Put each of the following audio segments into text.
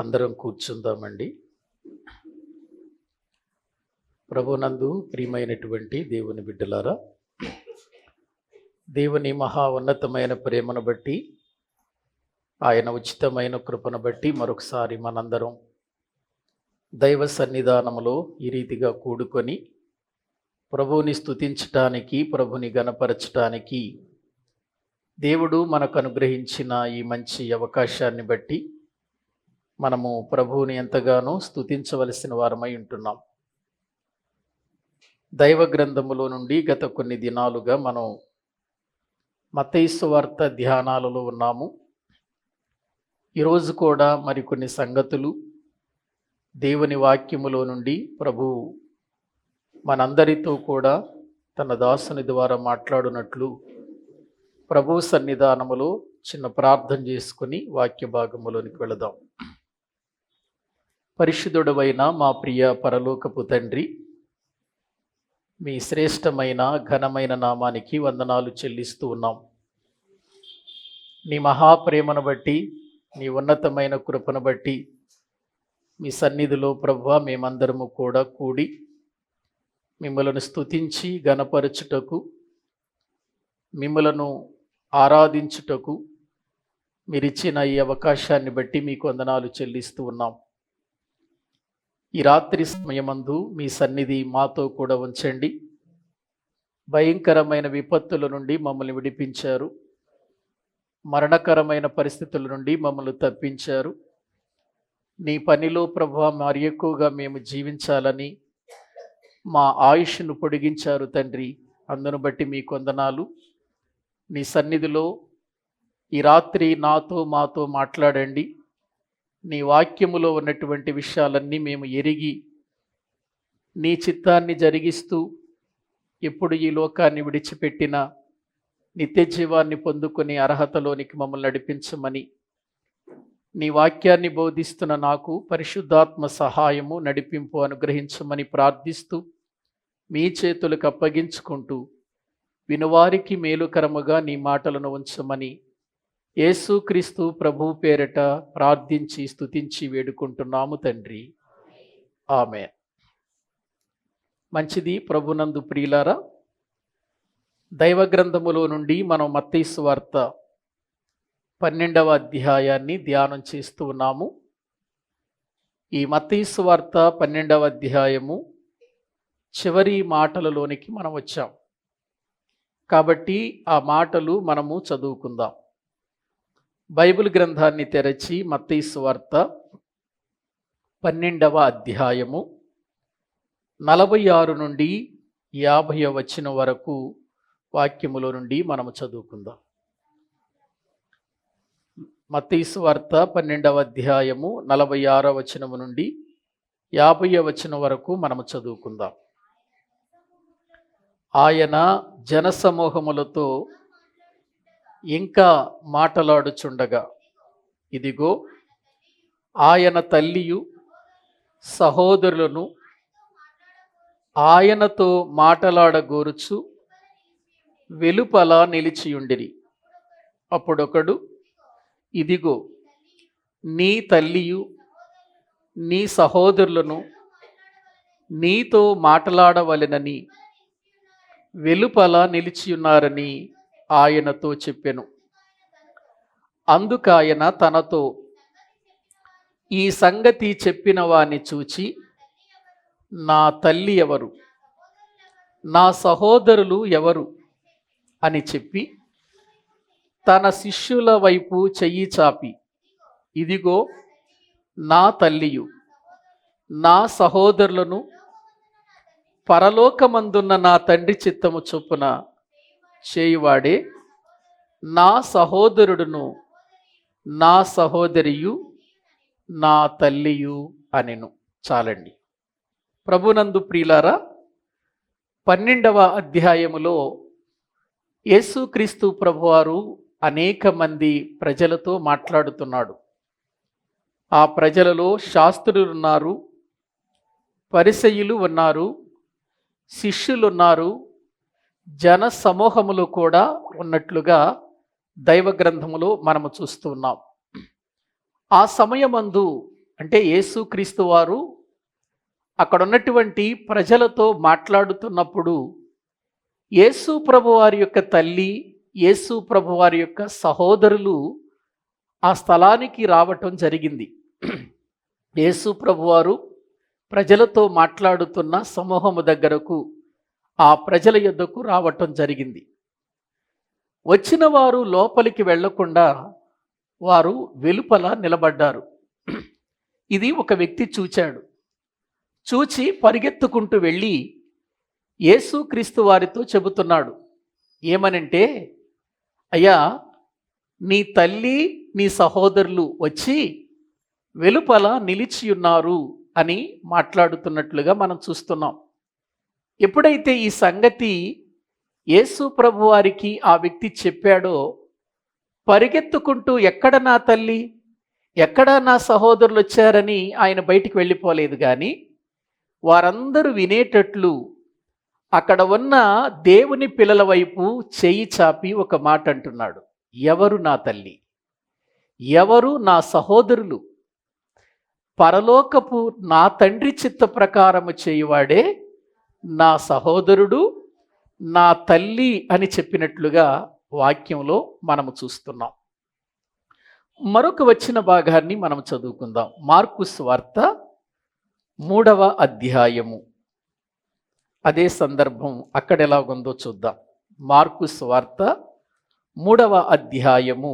అందరం కూర్చుందామండి. ప్రభునందు ప్రియమైనటువంటి దేవుని బిడ్డలారా, దేవుని మహా ఉన్నతమైన ప్రేమను బట్టి, ఆయన ఉచితమైన కృపను బట్టి మరొకసారి మనందరం దైవ సన్నిధానములో ఈ రీతిగా కూడుకొని ప్రభువుని స్తుతించటానికి, ప్రభుని గణపరచటానికి దేవుడు మనకు అనుగ్రహించిన ఈ మంచి అవకాశాన్ని బట్టి మనము ప్రభువుని ఎంతగానో స్తుతించవలసిన వారమై ఉంటున్నాం. దైవ గ్రంథములో నుండి గత కొన్ని దినాలుగా మనం మత్తయి సువార్త ధ్యానాలలో ఉన్నాము. ఈరోజు కూడా మరికొన్ని సంగతులు దేవుని వాక్యములో నుండి ప్రభువు మనందరితో కూడా తన దాసుని ద్వారా మాట్లాడునట్లు ప్రభు సన్నిధానములో చిన్న ప్రార్థన చేసుకుని వాక్య భాగములోనికి వెళదాం. పరిశుద్ధుడవైన మా ప్రియ పరలోకపు తండ్రి, మీ శ్రేష్టమైన ఘనమైన నామానికి వందనాలు చెల్లిస్తూ ఉన్నాం. నీ మహాప్రేమను బట్టి, నీ ఉన్నతమైన కృపను బట్టి మీ సన్నిధిలో ప్రభువా మేమందరము కూడా కూడి మిమ్మలను స్తుతించి గణపరచుటకు, మిమ్మలను ఆరాధించుటకు మీరిచ్చిన ఈ అవకాశాన్ని బట్టి మీకు వందనాలు చెల్లిస్తూ ఉన్నాం. ఈ రాత్రి సమయమందు మీ సన్నిధి మాతో కూడా ఉంచండి. భయంకరమైన విపత్తుల నుండి మమ్మల్ని విడిపించారు, మరణకరమైన పరిస్థితుల నుండి మమ్మల్ని తప్పించారు. నీ పనిలో ప్రభువా మరి ఎక్కువగా మేము జీవించాలని మా ఆయుష్ను పొడిగించారు తండ్రి. అందును బట్టి మీకు వందనాలు. నీ సన్నిధిలో ఈ రాత్రి నాతో మాతో మాట్లాడండి. నీ వాక్యములో ఉన్నటువంటి విషయాలన్నీ మేము ఎరిగి నీ చిత్తాన్ని జరిగిస్తూ ఎప్పుడు ఈ లోకాన్ని విడిచిపెట్టిన నిత్య జీవాన్ని పొందుకునే అర్హతలోనికి మమ్మల్ని నడిపించమని, నీ వాక్యాన్ని బోధిస్తున్న నాకు పరిశుద్ధాత్మ సహాయము నడిపింపు అనుగ్రహించమని ప్రార్థిస్తూ మీ చేతులకు అప్పగించుకుంటూ వినువారికి మేలుకరముగా నీ మాటలను ఉంచమని యేసుక్రీస్తు ప్రభు పేరట ప్రార్థించి స్తుతించి వేడుకుంటున్నాము తండ్రి, ఆమేన్. మంచిది. ప్రభునందు ప్రియులారా, దైవ గ్రంథములో నుండి మనం మత్తయి సువార్త 12వ అధ్యాయాన్ని ధ్యానం చేస్తూ ఉన్నాము. ఈ మత్తయి సువార్త 12వ అధ్యాయము చివరి మాటలలోనికి మనం వచ్చాం. కాబట్టి ఆ మాటలు మనము చదువుకుందాం. బైబిల్ గ్రంథాన్ని తెరచి మత్తయి సువార్త 12వ అధ్యాయము 46 నుండి 50వ వచనం వరకు వాక్యములో నుండి మనము చదువుకుందాం. మత్తయి సువార్త 12వ అధ్యాయము 46వ వచనము నుండి 50వ వచనం వరకు మనము చదువుకుందాం. ఆయన జనసమూహములతో ఇంకా మాటలాడుచుండగా, ఇదిగో ఆయన తల్లియు సహోదరులను ఆయనతో మాటలాడగోరుచు వెలుపల నిలిచియుండిరి. అప్పుడొకడు, ఇదిగో నీ తల్లియు నీ సహోదరులను నీతో మాట్లాడవలెనని వెలుపల నిలిచియున్నారని ఆయనతో చెప్పెను. అందుకాయన తనతో ఈ సంగతి చెప్పిన వాని చూచి, నా తల్లి ఎవరు, నా సహోదరులు ఎవరు అని చెప్పి తన శిష్యుల వైపు చెయ్యి చాపి, ఇదిగో నా తల్లియు నా సహోదరులను పరలోకమందున్న నా తండ్రి చిత్తము చొప్పున చేయువాడే నా సహోదరుడును నా సహోదరియు నా తల్లియు అనెను. చాలండి. ప్రభునందు ప్రియులారా, 12వ అధ్యాయములో యేసుక్రీస్తు ప్రభువారు అనేక మంది ప్రజలతో మాట్లాడుతున్నాడు. ఆ ప్రజలలో శాస్త్రులు ఉన్నారు, పరిసయ్యులు ఉన్నారు, శిష్యులున్నారు, జన సమూహములు కూడా ఉన్నట్లుగా దైవ గ్రంథములో మనము చూస్తున్నాం. ఆ సమయమందు అంటే యేసుక్రీస్తు వారు అక్కడ ఉన్నటువంటి ప్రజలతో మాట్లాడుతున్నప్పుడు యేసు ప్రభు వారి యొక్క తల్లి, యేసు ప్రభు వారి యొక్క సహోదరులు ఆ స్థలానికి రావటం జరిగింది. యేసు ప్రభువారు ప్రజలతో మాట్లాడుతున్న సమూహము దగ్గరకు, ఆ ప్రజల యొద్దకు రావటం జరిగింది. వచ్చిన వారు లోపలికి వెళ్లకుండా వారు వెలుపల నిలబడ్డారు. ఇది ఒక వ్యక్తి చూచాడు. చూచి పరిగెత్తుకుంటూ వెళ్ళి యేసుక్రీస్తు వారితో చెబుతున్నాడు. ఏమనంటే, అయ్యా, నీ తల్లి నీ సహోదరులు వచ్చి వెలుపల నిలిచియున్నారు అని మాట్లాడుతున్నట్లుగా మనం చూస్తున్నాం. ఎప్పుడైతే ఈ సంగతి యేసు ప్రభు వారికి ఆ వ్యక్తి చెప్పాడో, పరిగెత్తుకుంటూ ఎక్కడ నా తల్లి, ఎక్కడ నా సహోదరులు వచ్చారని ఆయన బయటికి వెళ్ళిపోలేదు. కానీ వారందరూ వినేటట్లు అక్కడ ఉన్న దేవుని పిల్లల వైపు చెయ్యి చాపి ఒక మాట అంటున్నాడు. ఎవరు నా తల్లి, ఎవరు నా సహోదరులు? పరలోకపు నా తండ్రి చిత్త ప్రకారము చేయువాడే నా సహోదరుడు, నా తల్లి అని చెప్పినట్లుగా వాక్యంలో మనము చూస్తున్నాం. మరొక వచ్చిన భాగాన్ని మనం చదువుకుందాం. మార్కు సువార్త 3వ అధ్యాయము. అదే సందర్భం అక్కడ ఎలాగుందో చూద్దాం. మార్కు సువార్త 3వ అధ్యాయము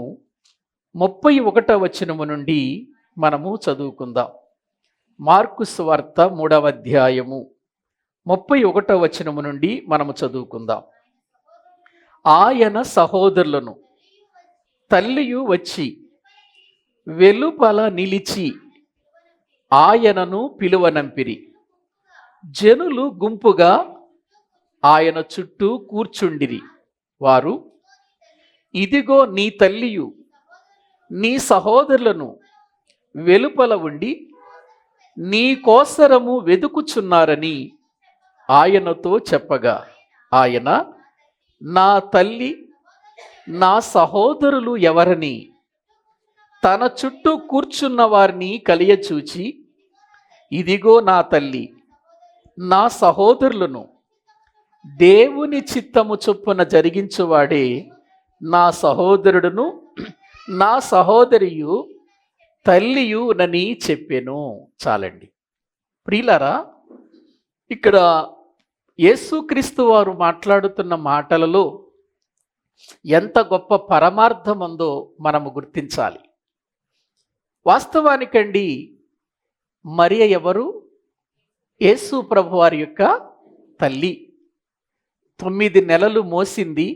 31వ వచనము నుండి మనము చదువుకుందాం. మార్కు సువార్త 3వ అధ్యాయము 31వ వచనము నుండి మనము చదువుకుందాం. ఆయన సహోదరులను తల్లియు వచ్చి వెలుపల నిలిచి ఆయనను పిలువనంపిరి. జనులు గుంపుగా ఆయన చుట్టూ కూర్చుండిరి. వారు, ఇదిగో నీ తల్లియు నీ సహోదరులను వెలుపల ఉండి నీ కోసరము వెదుకుచున్నారని ఆయనతో చెప్పగా, ఆయన, నా తల్లి నా సహోదరులు ఎవరని తన చుట్టూ కూర్చున్న వారిని కలియచూచి, ఇదిగో నా తల్లి నా సహోదరులను, దేవుని చిత్తము చొప్పున జరిగించువాడే నా సహోదరుడును నా సహోదరియు తల్లియు నని చెప్పెను. చాలండి ప్రియులారా, ఇక్కడ యేసుక్రీస్తు వారు మాట్లాడుతున్న మాటలలో ఎంత గొప్ప పరమార్థం ఉందో మనము గుర్తించాలి. వాస్తవానికండి, మరియ ఎవరు? యేసు ప్రభు వారి యొక్క తల్లి. 9 నెలలు మోసింది.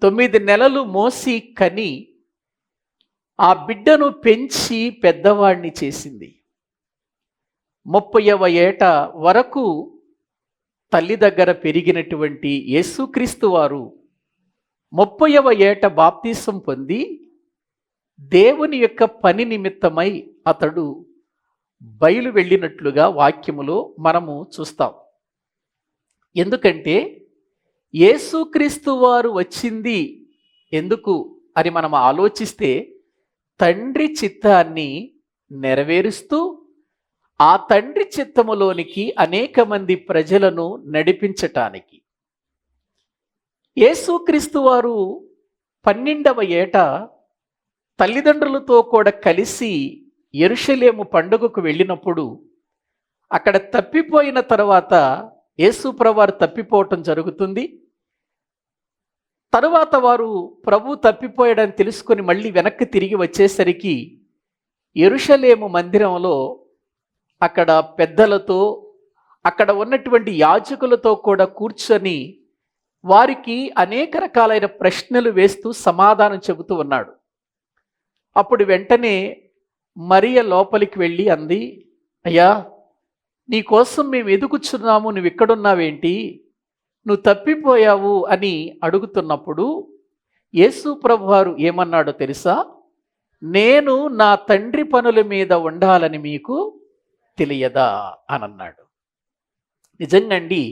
9 నెలలు మోసి కని ఆ బిడ్డను పెంచి పెద్దవాడిని చేసింది. 30వ ఏట వరకు తల్లి దగ్గర పెరిగినటువంటి యేసుక్రీస్తు వారు 30వ ఏట బాప్తిసం పొంది దేవుని యొక్క పని నిమిత్తమై అతడు బయలు వెళ్ళినట్లుగా వాక్యములో మనము చూస్తాం. ఎందుకంటే యేసుక్రీస్తు వారు వచ్చింది ఎందుకు అని మనం ఆలోచిస్తే, తండ్రి చిత్తాన్ని నెరవేరుస్తూ ఆ తండ్రి చిత్తములోనికి అనేక మంది ప్రజలను నడిపించటానికి. యేసుక్రీస్తు వారు 12వ ఏట తల్లిదండ్రులతో కూడా కలిసి యెరూషలేము పండుగకు వెళ్ళినప్పుడు, అక్కడ తప్పిపోయిన తర్వాత యేసు ప్రభువారు తప్పిపోవటం జరుగుతుంది. తరువాత వారు ప్రభు తప్పిపోయాడని తెలుసుకొని మళ్ళీ వెనక్కి తిరిగి వచ్చేసరికి యెరూషలేము మందిరంలో అక్కడ పెద్దలతో, అక్కడ ఉన్నటువంటి యాజకులతో కూడా కూర్చొని వారికి అనేక రకాలైన ప్రశ్నలు వేస్తూ సమాధానం చెబుతూ ఉన్నాడు. అప్పుడు వెంటనే మరియ లోపలికి వెళ్ళి అంది, అయ్యా, నీకోసం మేము ఎదుగుచున్నాము, నువ్వు ఇక్కడున్నావేంటి, నువ్వు తప్పిపోయావు అని అడుగుతున్నప్పుడు యేసు ప్రభువారు ఏమన్నాడో తెలుసా? నేను నా తండ్రి పనుల మీద ఉండాలని మీకు తెలియదా అని అన్నాడు. నిజంగాండి,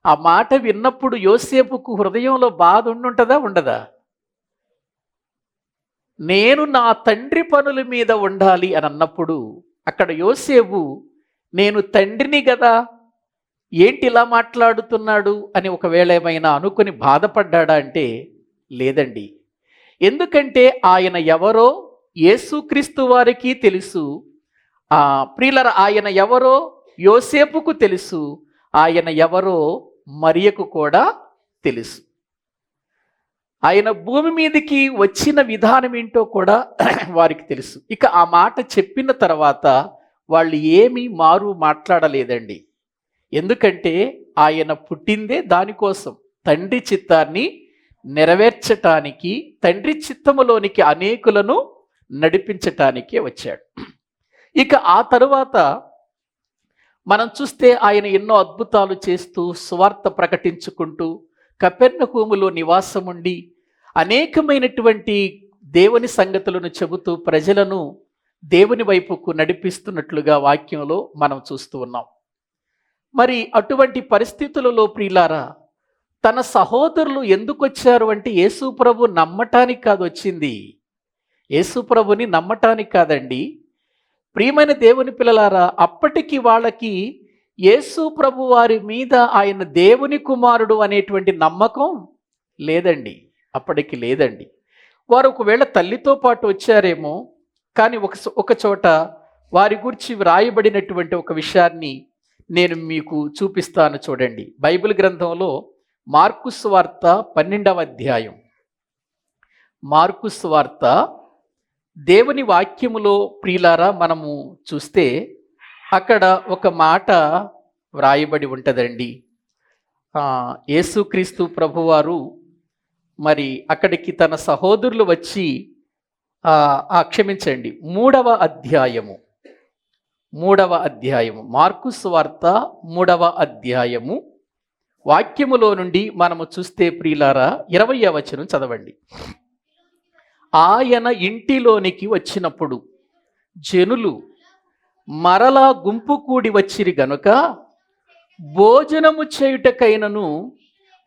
ఆ మాట విన్నప్పుడు యోసేపుకు హృదయంలో బాధ ఉండుంటుందా ఉండదా? నేను నా తండ్రి పనుల మీద ఉండాలి అని అన్నప్పుడు అక్కడ యోసేపు నేను తండ్రిని కదా, ఏంటి ఇలా మాట్లాడుతున్నాడు అని ఒకవేళ ఏమైనా అనుకుని బాధపడ్డాడా అంటే లేదండి. ఎందుకంటే ఆయన ఎవరో యేసుక్రీస్తు వారికి తెలుసు. ప్రియులరా, ఆయన ఎవరో యోసేపుకు తెలుసు, ఆయన ఎవరో మరియకు కూడా తెలుసు. ఆయన భూమి మీదకి వచ్చిన విధానం ఏంటో కూడా వారికి తెలుసు. ఇక ఆ మాట చెప్పిన తర్వాత వాళ్ళు ఏమీ మారు మాట్లాడలేదండి. ఎందుకంటే ఆయన పుట్టిందే దానికోసం, తండ్రి చిత్తాన్ని నెరవేర్చటానికి, తండ్రి చిత్తములోనికి అనేకులను నడిపించటానికే వచ్చాడు. ఇక ఆ తరువాత మనం చూస్తే ఆయన ఎన్నో అద్భుతాలు చేస్తూ సువార్త ప్రకటించుకుంటూ కపెర్నహూములో నివాసం ఉండి అనేకమైనటువంటి దేవుని సంగతులను చెబుతూ ప్రజలను దేవుని వైపుకు నడిపిస్తున్నట్లుగా వాక్యంలో మనం చూస్తూ ఉన్నాం. మరి అటువంటి పరిస్థితులలో ప్రియులారా, తన సహోదరులు ఎందుకు వచ్చారు అంటే యేసు ప్రభు నమ్మటానికి కాదు వచ్చింది. యేసు ప్రభుని నమ్మటానికి కాదండి. ప్రియమైన దేవుని పిల్లలారా, అప్పటికి వాళ్ళకి యేసు ప్రభు వారి మీద ఆయన దేవుని కుమారుడు అనేటువంటి నమ్మకం లేదండి. అప్పటికి లేదండి. వారు ఒకవేళ తల్లితో పాటు వచ్చారేమో, కానీ ఒక చోట వారి గురించి వ్రాయబడినటువంటి ఒక విషయాన్ని నేను మీకు చూపిస్తాను చూడండి. బైబిల్ గ్రంథంలో మార్కు సువార్త 12వ అధ్యాయం. మార్కు సువార్త దేవుని వాక్యములో ప్రియులారా మనము చూస్తే అక్కడ ఒక మాట వ్రాయబడి ఉంటుందండి. యేసుక్రీస్తు ప్రభువారు మరి అక్కడికి తన సహోదరులు వచ్చి క్షమించండి, 3వ అధ్యాయము మార్కు సువార్త 3వ అధ్యాయము వాక్యములో నుండి మనము చూస్తే ప్రియులారా 20వ వచనం చదవండి. ఆయన ఇంటిలోనికి వచ్చినప్పుడు జనులు మరలా గుంపు కూడి వచ్చిరి గనుక భోజనము చేయుటకైనను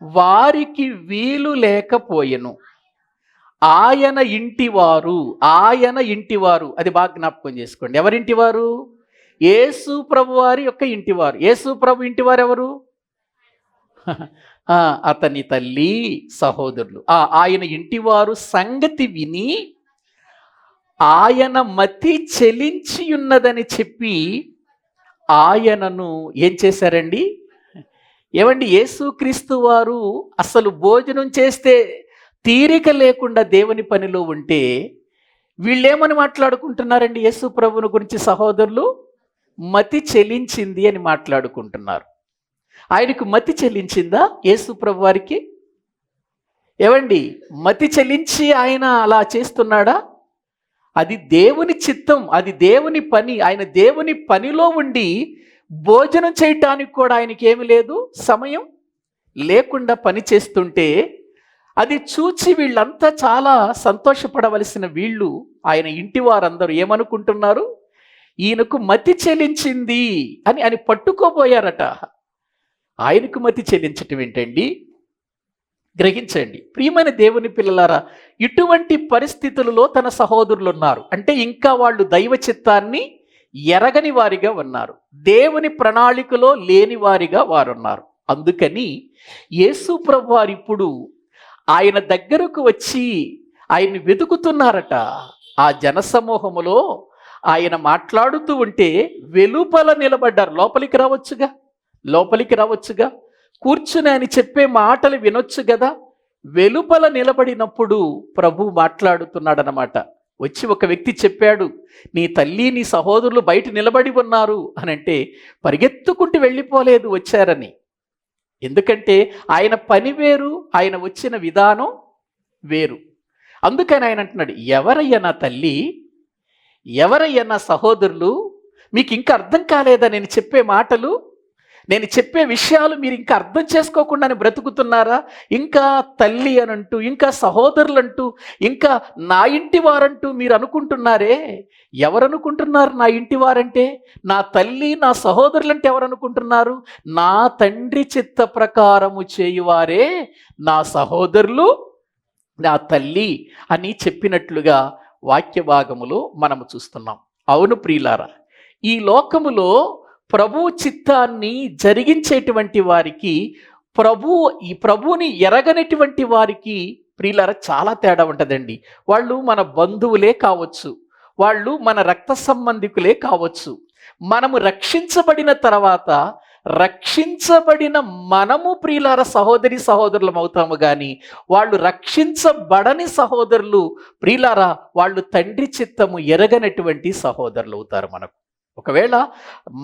వారికి వీలు లేకపోయెను. ఆయన ఇంటివారు అది బాగా జ్ఞాపకం చేసుకోండి. ఎవరింటివారు? యేసు ప్రభు వారి యొక్క ఇంటివారు. యేసు ప్రభు ఇంటివారు ఎవరు? అతని తల్లి, సహోదరులు. ఆయన ఇంటివారు సంగతి విని ఆయన మతి చెలించి ఉన్నదని చెప్పి ఆయనను ఏం చేశారండి? ఏమండి, యేసుక్రీస్తు వారు అసలు భోజనం చేస్తే తీరిక లేకుండా దేవుని పనిలో ఉంటే వీళ్ళేమని మాట్లాడుకుంటున్నారండి? యేసు ప్రభువుని గురించి సహోదరులు మతి చెలించింది అని మాట్లాడుకుంటున్నారు. ఆయనకు మతి చెల్లించిందా యేసు ప్రభు వారికి? ఏవండి, మతి చెల్లించి ఆయన అలా చేస్తున్నాడా? అది దేవుని చిత్తం, అది దేవుని పని. ఆయన దేవుని పనిలో ఉండి భోజనం చేయటానికి కూడా ఆయనకి ఏమి లేదు, సమయం లేకుండా పని చేస్తుంటే అది చూచి వీళ్ళంతా చాలా సంతోషపడవలసిన వీళ్ళు, ఆయన ఇంటి వారందరూ ఏమనుకుంటున్నారు? ఈయనకు మతి చెల్లించింది అని పట్టుకోబోయారట. ఆయనకు మతి చెల్లించటం ఏంటండి? గ్రహించండి ప్రియమైన దేవుని పిల్లలారా, ఇటువంటి పరిస్థితులలో తన సహోదరులు ఉన్నారు అంటే ఇంకా వాళ్ళు దైవ చిత్తాన్ని ఎరగని వారిగా ఉన్నారు, దేవుని ప్రణాళికలో లేని వారిగా వారున్నారు. అందుకని యేసు ప్రభు వారు ఇప్పుడు ఆయన దగ్గరకు వచ్చి ఆయన్ని వెతుకుతున్నారట. ఆ జనసమూహములో ఆయన మాట్లాడుతూ ఉంటే వెలుపల నిలబడ్డారు. లోపలికి రావచ్చుగా, కూర్చుని ఆయన చెప్పే మాటలు వినొచ్చు కదా. వెలుపల నిలబడినప్పుడు ప్రభు మాట్లాడుతున్నాడనమాట. వచ్చి ఒక వ్యక్తి చెప్పాడు, నీ తల్లి నీ సహోదరులు బయట నిలబడి ఉన్నారు అని అంటే పరిగెత్తుకుంటూ వెళ్ళిపోలేదు, వచ్చారని. ఎందుకంటే ఆయన పని వేరు, ఆయన వచ్చిన విధానం వేరు. అందుకని ఆయన అంటున్నాడు, ఎవరయ్యా నా తల్లి, ఎవరయ్యా నా సహోదరులు? మీకు ఇంకా అర్థం కాలేదా నేను చెప్పే మాటలు, నేను చెప్పే విషయాలు? మీరు ఇంకా అర్థం చేసుకోకుండా బ్రతుకుతున్నారా? ఇంకా తల్లి అనంటూ, ఇంకా సహోదరులంటూ, ఇంకా నా ఇంటి వారంటూ మీరు అనుకుంటున్నారే. ఎవరనుకుంటున్నారు నా ఇంటి వారంటే? నా తల్లి నా సహోదరులంటే ఎవరనుకుంటున్నారు? నా తండ్రి చిత్త ప్రకారము చేయువారే నా సహోదరులు, నా తల్లి అని చెప్పినట్లుగా వాక్య భాగములో మనము చూస్తున్నాం. అవును ప్రియులారా, ఈ లోకములో ప్రభు చిత్తాన్ని జరిగించేటువంటి వారికి, ఈ ప్రభువుని ఎరగనటువంటి వారికి ప్రియులారా చాలా తేడా ఉంటుందండి. వాళ్ళు మన బంధువులే కావచ్చు, వాళ్ళు మన రక్త సంబంధికులే కావచ్చు. మనము రక్షించబడిన తర్వాత రక్షించబడిన మనము ప్రియులార సహోదరి సహోదరులం అవుతాము, కానీ వాళ్ళు రక్షించబడని సహోదరులు ప్రియులారా, వాళ్ళు తండ్రి చిత్తము ఎరగనటువంటి సహోదరులు అవుతారు మనకు. ఒకవేళ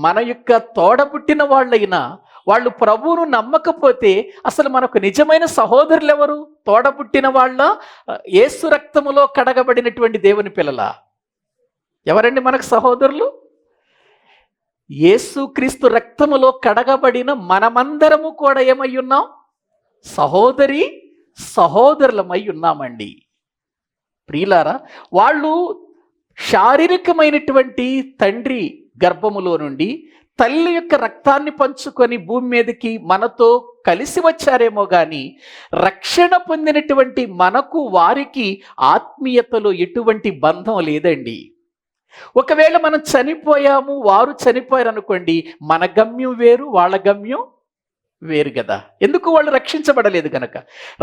మన యొక్క తోడబుట్టిన వాళ్ళైనా వాళ్ళు ప్రభువును నమ్మకపోతే అసలు మనకు నిజమైన సహోదరులు ఎవరు? తోడబుట్టిన వాళ్ళ, యేసు రక్తములో కడగబడినటువంటి దేవుని పిల్లల? ఎవరండి మనకు సహోదరులు? యేసుక్రీస్తు రక్తములో కడగబడిన మనమందరము కూడా ఏమై ఉన్నాం? సహోదరి సహోదరులమై ఉన్నామండి. ప్రియులారా, వాళ్ళు శారీరకమైనటువంటి తండ్రి గర్భములో నుండి తల్లి యొక్క రక్తాన్ని పంచుకొని భూమి మీదకి మనతో కలిసి వచ్చారేమో కానీ రక్షణ పొందినటువంటి మనకు వారికి ఆత్మీయతలో ఎటువంటి బంధం లేదండి. ఒకవేళ మనం చనిపోయాము, వారు చనిపోయారు అనుకోండి, మన గమ్యం వేరు, వాళ్ళ గమ్యం వేరు కదా. ఎందుకు? వాళ్ళు రక్షించబడలేదు కనుక.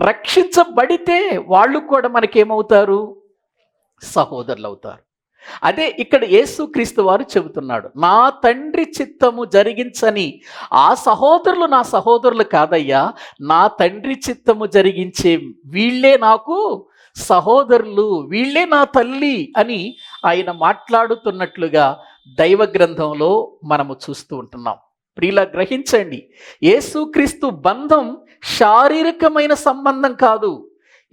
రక్షించబడితే వాళ్ళు కూడా మనకేమవుతారు? సహోదరులు అవుతారు. అదే ఇక్కడ యేసుక్రీస్తు వారు చెబుతున్నాడు, నా తండ్రి చిత్తము జరిగించని ఆ సహోదరులు నా సహోదరులు కాదయ్యా, నా తండ్రి చిత్తము జరిగించే వీళ్ళే నాకు సహోదరులు, వీళ్ళే నా తల్లి అని ఆయన మాట్లాడుతున్నట్లుగా దైవ గ్రంథంలో మనము చూస్తూ ఉంటున్నాం. ప్రియుల, గ్రహించండి, యేసుక్రీస్తు బంధం శారీరకమైన సంబంధం కాదు.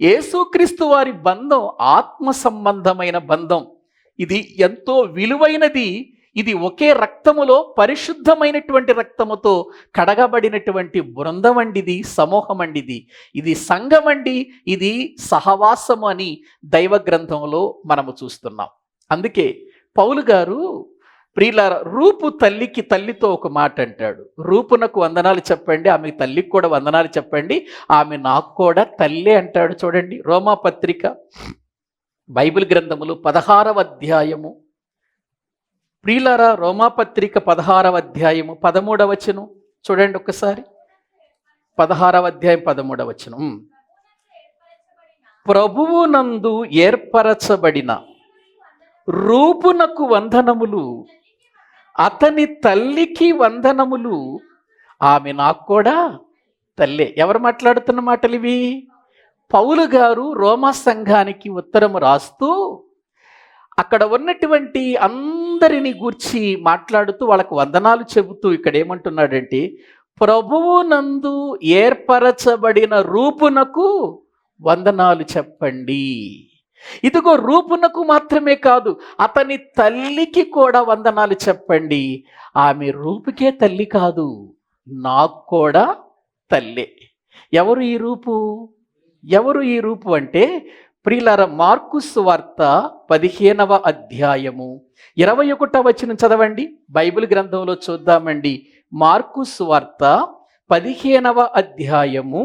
యేసుక్రీస్తు వారి బంధం ఆత్మ సంబంధమైన బంధం. ఇది ఎంతో విలువైనది. ఇది ఒకే రక్తములో పరిశుద్ధమైనటువంటి రక్తముతో కడగబడినటువంటి బృందం అండిది, సమూహం అండిది, ఇది సంఘం అండి, ఇది సహవాసము అని దైవ గ్రంథంలో మనము చూస్తున్నాం. అందుకే పౌలు గారు ప్రియులారా, రూపు తల్లితో ఒక మాట అంటాడు, రూపునకు వందనాలు చెప్పండి, ఆమె తల్లికి కూడా వందనాలు చెప్పండి, ఆమె నాకు కూడా తల్లే అంటాడు. చూడండి, రోమా పత్రిక బైబిల్ గ్రంథములు 16వ అధ్యాయము, ప్రియులారా, రోమాపత్రిక 16వ అధ్యాయము 13వ వచనం చూడండి ఒక్కసారి. 16వ అధ్యాయం 13వ వచనం, ప్రభువునందు ఏర్పరచబడిన రూపునకు వందనములు, అతని తల్లికి వందనములు, ఆమె నాకు కూడా తల్లే. ఎవరు మాట్లాడుతున్న మాటలు ఇవి? పౌలు గారు రోమా సంఘానికి ఉత్తరము రాస్తూ అక్కడ ఉన్నటువంటి అందరిని గూర్చి మాట్లాడుతూ వాళ్ళకు వందనాలు చెబుతూ ఇక్కడ ఏమంటున్నాడంటే, ప్రభువునందు ఏర్పరచబడిన రూపునకు వందనాలు చెప్పండి. ఇదిగో రూపునకు మాత్రమే కాదు, అతని తల్లికి కూడా వందనాలు చెప్పండి. ఆమె రూపుకే తల్లి కాదు, నాకు కూడా తల్లే. ఎవరు ఈ రూపు? ఎవరు ఈ రూపు అంటే ప్రియులారా, మార్కు సువార్త 15వ అధ్యాయము 21వ వచనం చదవండి. బైబిల్ గ్రంథంలో చూద్దామండి. మార్కు సువార్త 15వ అధ్యాయము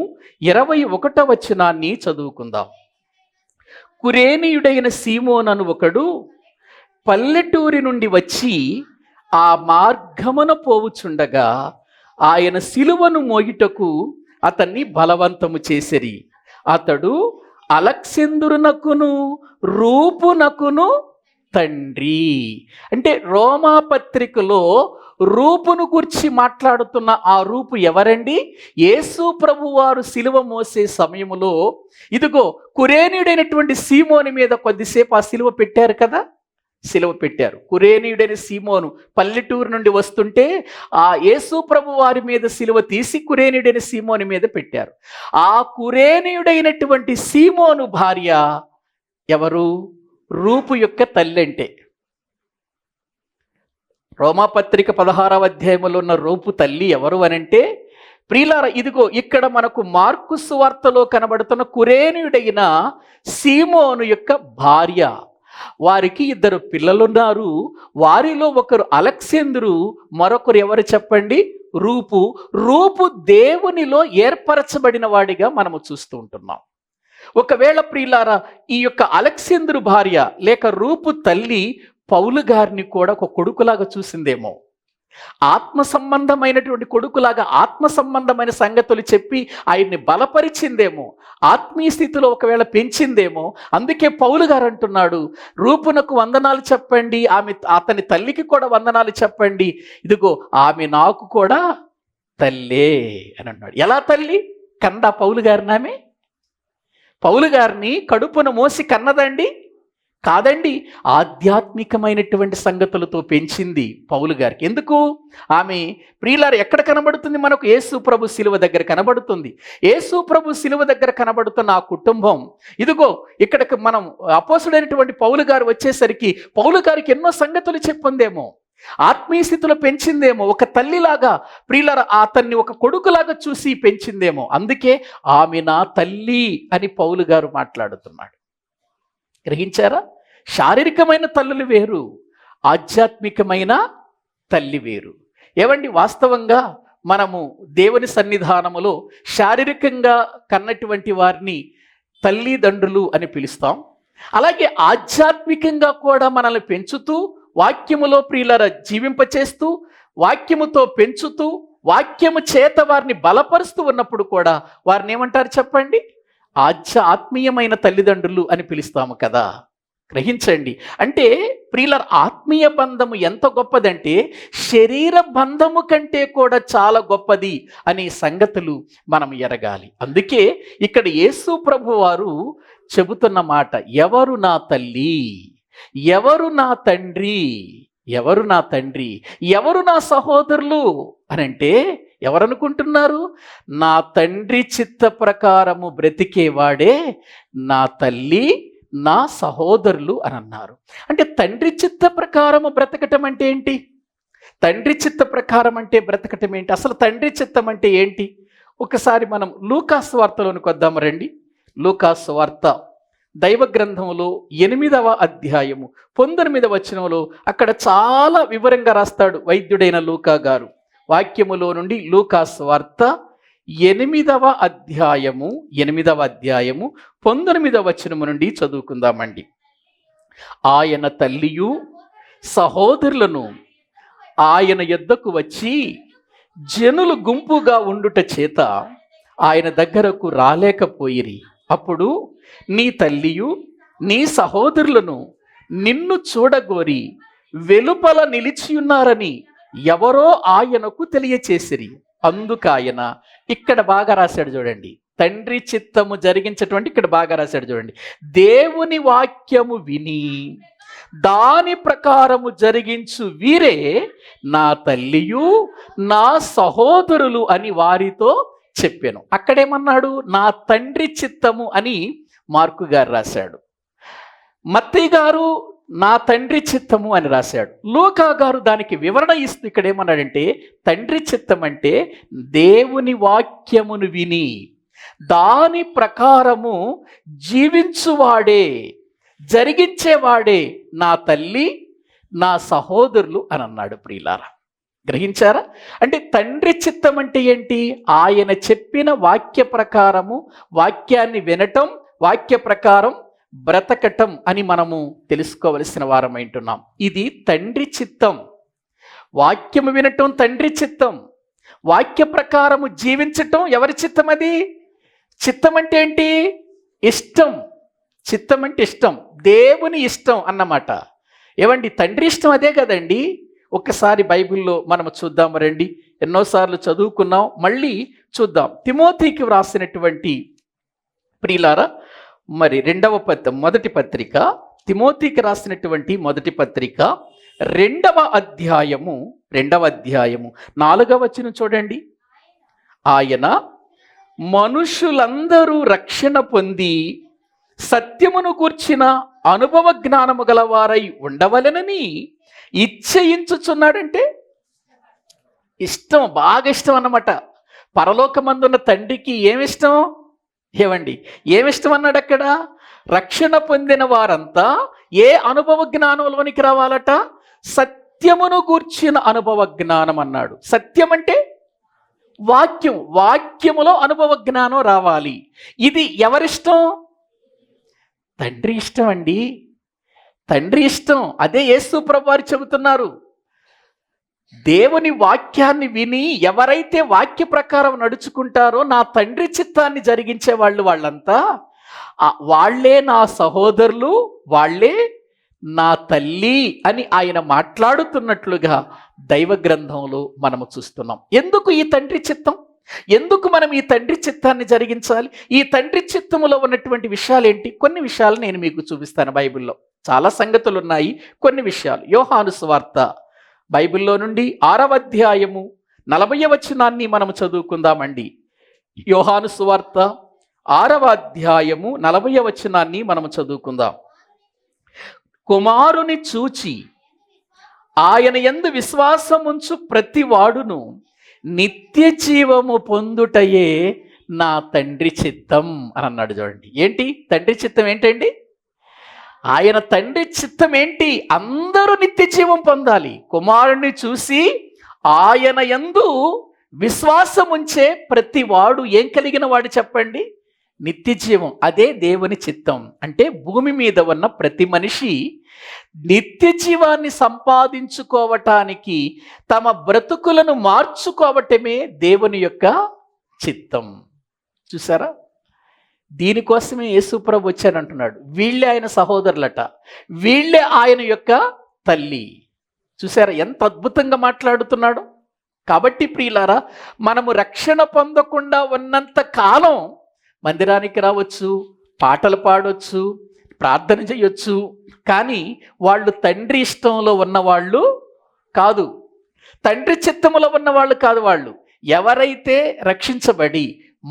21వ వచనాన్ని చదువుకుందాం. కురేనీయుడైన సీమోనను ఒకడు పల్లెటూరి నుండి వచ్చి ఆ మార్గమున పోవుచుండగా ఆయన సిలువను మోయుటకు అతన్ని బలవంతము చేసిరి. అతడు అలెగ్జాంద్రునకును రూపునకును తండ్రి. అంటే రోమా పత్రికలో రూపును గురించి మాట్లాడుతున్న ఆ రూపు ఎవరండి? యేసు ప్రభు వారు సిలువ మోసే సమయంలో ఇదిగో కురేనీయుడైనటువంటి సీమోని మీద కొద్దిసేపు ఆ సిలువ పెట్టారు కదా, సిలువ పెట్టారు. కురేనీయుడైన సీమోను పల్లెటూరు నుండి వస్తుంటే ఆ యేసు ప్రభు వారి మీద సిలువ తీసి కురేనీయుడైన సీమోని మీద పెట్టారు. ఆ కురేనీయుడైనటువంటి సీమోను భార్య ఎవరు? రూపు యొక్క తల్లి. అంటే రోమాపత్రిక 16వ అధ్యాయంలో ఉన్న రూపు తల్లి ఎవరు అనంటే ప్రియులారా, ఇదిగో ఇక్కడ మనకు మార్కు సువార్తలో కనబడుతున్న కురేనీయుడైన సీమోను యొక్క భార్య. వారికి 2 పిల్లలున్నారు. వారిలో ఒకరు అలెగ్జాంద్రు, మరొకరు ఎవరు చెప్పండి? రూపు. రూపు దేవునిలో ఏర్పరచబడిన వాడిగా మనము చూస్తూ ఉంటున్నాం. ఒకవేళ ప్రియులారా ఈ యొక్క అలెగ్జాందరు భార్య లేక రూపు తల్లి పౌలు గారిని కూడా ఒక కొడుకులాగా చూసిందేమో, ఆత్మ సంబంధమైనటువంటి కొడుకులాగా ఆత్మ సంబంధమైన సంగతులు చెప్పి ఆయన్ని బలపరిచిందేమో, ఆత్మీయ స్థితిలో ఒకవేళ పెంచిందేమో. అందుకే పౌలు గారు అంటున్నాడు, రూపునకు వందనాలు చెప్పండి, అతని తల్లికి కూడా వందనాలు చెప్పండి, ఇదిగో ఆమె నాకు కూడా తల్లే అని అన్నాడు. ఎలా తల్లి? కన్నదా పౌలు గారిని? ఆమె పౌలు గారిని కడుపును మోసి కన్నదండి? కాదండి, ఆధ్యాత్మికమైనటువంటి సంగతులతో పెంచింది పౌలు గారికి. ఎందుకు? ఆమె ప్రియులారు ఎక్కడ కనబడుతుంది మనకు? యేసు ప్రభు శిలువ దగ్గర కనబడుతుంది. యేసు ప్రభు శిలువ దగ్గర కనబడుతున్న ఆ కుటుంబం, ఇదిగో ఇక్కడికి మనం అపోస్తుడైనటువంటి పౌలు గారు వచ్చేసరికి పౌలు గారికి ఎన్నో సంగతులు చెప్పిందేమో, ఆత్మీయ స్థితిలో పెంచిందేమో, ఒక తల్లిలాగా ప్రియులారా అతన్ని ఒక కొడుకులాగా చూసి పెంచిందేమో. అందుకే ఆమె నా తల్లి అని పౌలు గారు మాట్లాడుతున్నాడు. గ్రహించారా? శారీరకమైన తల్లులు వేరు, ఆధ్యాత్మికమైన తల్లి వేరు. ఏవండి, వాస్తవంగా మనము దేవుని సన్నిధానములో శారీరకంగా కన్నటువంటి వారిని తల్లిదండ్రులు అని పిలుస్తాం. అలాగే ఆధ్యాత్మికంగా కూడా మనల్ని పెంచుతూ, వాక్యములో ప్రియులర జీవింపచేస్తూ, వాక్యముతో పెంచుతూ, వాక్యము చేత వారిని బలపరుస్తూ ఉన్నప్పుడు కూడా వారిని ఏమంటారు చెప్పండి? ఆత్మీయమైన తల్లిదండ్రులు అని పిలుస్తాము కదా. గ్రహించండి. అంటే ప్రియులర్ ఆత్మీయ బంధము ఎంత గొప్పదంటే శరీర బంధము కంటే కూడా చాలా గొప్పది అనే సంగతులు మనం ఎరగాలి. అందుకే ఇక్కడ యేసు ప్రభు వారు చెబుతున్న మాట, ఎవరు నా తల్లి, ఎవరు నా తండ్రి, ఎవరు నా తండ్రి, ఎవరు నా సహోదరులు అని అంటే ఎవరనుకుంటున్నారు? నా తండ్రి చిత్త ప్రకారము బ్రతికేవాడే నా తల్లి, నా సహోదరులు అని అన్నారు. అంటే తండ్రి చిత్త ప్రకారము బ్రతకటం అంటే ఏంటి? తండ్రి చిత్త ప్రకారం అంటే బ్రతకటం ఏంటి? అసలు తండ్రి చిత్తం అంటే ఏంటి? ఒకసారి మనం లూకాసు వార్తలోనికి వద్దాము రండి. లూకాసు వార్త దైవ గ్రంథంలో 8వ అధ్యాయము 19వ వచనంలో అక్కడ చాలా వివరంగా రాస్తాడు వైద్యుడైన లూకా గారు. వాక్యములో నుండి లూకాసు వార్త 8వ అధ్యాయము 19వ వచనము నుండి చదువుకుందామండి. ఆయన తల్లియు సహోదరులను ఆయన యొద్దకు వచ్చి జనులు గుంపుగా ఉండుట చేత ఆయన దగ్గరకు రాలేకపోయిరి. అప్పుడు నీ తల్లియు నీ సహోదరులను నిన్ను చూడగోరి వెలుపల నిలిచియున్నారని ఎవరో ఆయనకు తెలియచేసిరి. అందుకాయన ఇక్కడ బాగా రాశాడు చూడండి, తండ్రి చిత్తము జరిగించేటువంటి ఇక్కడ బాగా రాశాడు చూడండి, దేవుని వాక్యము విని దాని ప్రకారము జరిగించు వీరే నా తల్లియు నా సహోదరులు అని వారితో చెప్పాను. అక్కడేమన్నాడు? నా తండ్రి చిత్తము అని మార్కు గారు రాశాడు. మత్తయి గారు నా తండ్రి చిత్తము అని రాశాడు. లూకా గారు దానికి వివరణ ఇస్తూ ఇక్కడ ఏమన్నాడంటే, తండ్రి చిత్తం అంటే దేవుని వాక్యమును విని దాని ప్రకారము జీవించువాడే, జరిగించేవాడే నా తల్లి నా సహోదరులు అని అన్నాడు. ప్రియులారా, గ్రహించారా? అంటే తండ్రి చిత్తం అంటే ఏంటి? ఆయన చెప్పిన వాక్య ప్రకారము వాక్యాన్ని వినటం, వాక్య ప్రకారం బ్రతకటం అని మనము తెలుసుకోవలసిన వారమైంటున్నాం. ఇది తండ్రి చిత్తం. వాక్యము వినటం తండ్రి చిత్తం, వాక్య ప్రకారము జీవించటం ఎవరి చిత్తం? అది చిత్తం అంటే ఏంటి? ఇష్టం. చిత్తం అంటే ఇష్టం, దేవుని ఇష్టం అన్నమాట. ఏవండి, తండ్రి ఇష్టం అదే కదండి. ఒక్కసారి బైబిల్లో మనము చూద్దాం రండి. ఎన్నోసార్లు చదువుకున్నాం, మళ్ళీ చూద్దాం. తిమోతికి వ్రాసినటువంటి ప్రియులారా మరి మొదటి పత్రిక, తిమోతికి రాసినటువంటి మొదటి పత్రిక 2వ అధ్యాయము 4వ వచనం చూడండి. ఆయన మనుషులందరూ రక్షణ పొంది సత్యమును గూర్చిన అనుభవ జ్ఞానము గలవారై ఉండవలెనని ఇచ్చయించుచున్నాడంటే ఇష్టం, బాగా ఇష్టం అన్నమాట. పరలోకమందున్న తండ్రికి ఏమిష్టం? ఏవండి, ఏమిష్టం అన్నాడు అక్కడ? రక్షణ పొందిన వారంతా ఏ అనుభవ జ్ఞానంలోనికి రావాలట? సత్యమును గూర్చిన అనుభవ జ్ఞానం అన్నాడు. సత్యం అంటే వాక్యం, వాక్యములో అనుభవ జ్ఞానం రావాలి. ఇది ఎవరిష్టం? తండ్రి ఇష్టం అండి. తండ్రి ఇష్టం. అదే యేసు ప్రభువారు చెబుతున్నారు. దేవుని వాక్యాన్ని విని ఎవరైతే వాక్య ప్రకారం నడుచుకుంటారో నా తండ్రి చిత్తాన్ని జరిగించే వాళ్ళంతా వాళ్ళే నా సహోదరులు, వాళ్ళే నా తల్లి అని ఆయన మాట్లాడుతున్నట్లుగా దైవ గ్రంథంలో మనము చూస్తున్నాం. ఎందుకు ఈ తండ్రి చిత్తం? ఎందుకు మనం ఈ తండ్రి చిత్తాన్ని జరిగించాలి? ఈ తండ్రి చిత్తములో ఉన్నటువంటి విషయాలు ఏంటి? కొన్ని విషయాలు నేను మీకు చూపిస్తాను. బైబిల్లో చాలా సంగతులు ఉన్నాయి. కొన్ని విషయాలు యోహాను సువార్త బైబిల్లో నుండి 6వ అధ్యాయము 40వ వచనాన్ని మనం చదువుకుందామండి. యోహాను సువార్త 6వ అధ్యాయము 40వ వచనాన్ని మనం చదువుకుందాం. కుమారుని చూచి ఆయన యందు విశ్వాసముంచు ప్రతి వాడును నిత్య జీవము పొందుటయే నా తండ్రి చిత్తం అని అన్నాడు. చూడండి, ఏంటి తండ్రి చిత్తం ఏంటండి? ఆయన తండ్రి చిత్తం ఏంటి? అందరూ నిత్య జీవం పొందాలి. కుమారుని చూసి ఆయన యందు విశ్వాసముంచే ప్రతి వాడు ఏం కలిగిన వాడు చెప్పండి? నిత్య జీవం. అదే దేవుని చిత్తం. అంటే భూమి మీద ఉన్న ప్రతి మనిషి నిత్య జీవాన్ని సంపాదించుకోవటానికి తమ బ్రతుకులను మార్చుకోవటమే దేవుని యొక్క చిత్తం. చూసారా? దీనికోసమే యేసుప్రభు వచ్చానంటున్నాడు. వీళ్ళే ఆయన సహోదరులట, వీళ్ళే ఆయన యొక్క తల్లి. చూసారా ఎంత అద్భుతంగా మాట్లాడుతున్నాడు? కాబట్టి ప్రియులారా, మనము రక్షణ పొందకుండా ఉన్నంత కాలం మందిరానికి రావచ్చు, పాటలు పాడవచ్చు, ప్రార్థన చేయొచ్చు, కానీ వాళ్ళు తండ్రి ఇష్టంలో ఉన్నవాళ్ళు కాదు, తండ్రి చిత్తములో ఉన్నవాళ్ళు కాదు. వాళ్ళు ఎవరైతే రక్షించబడి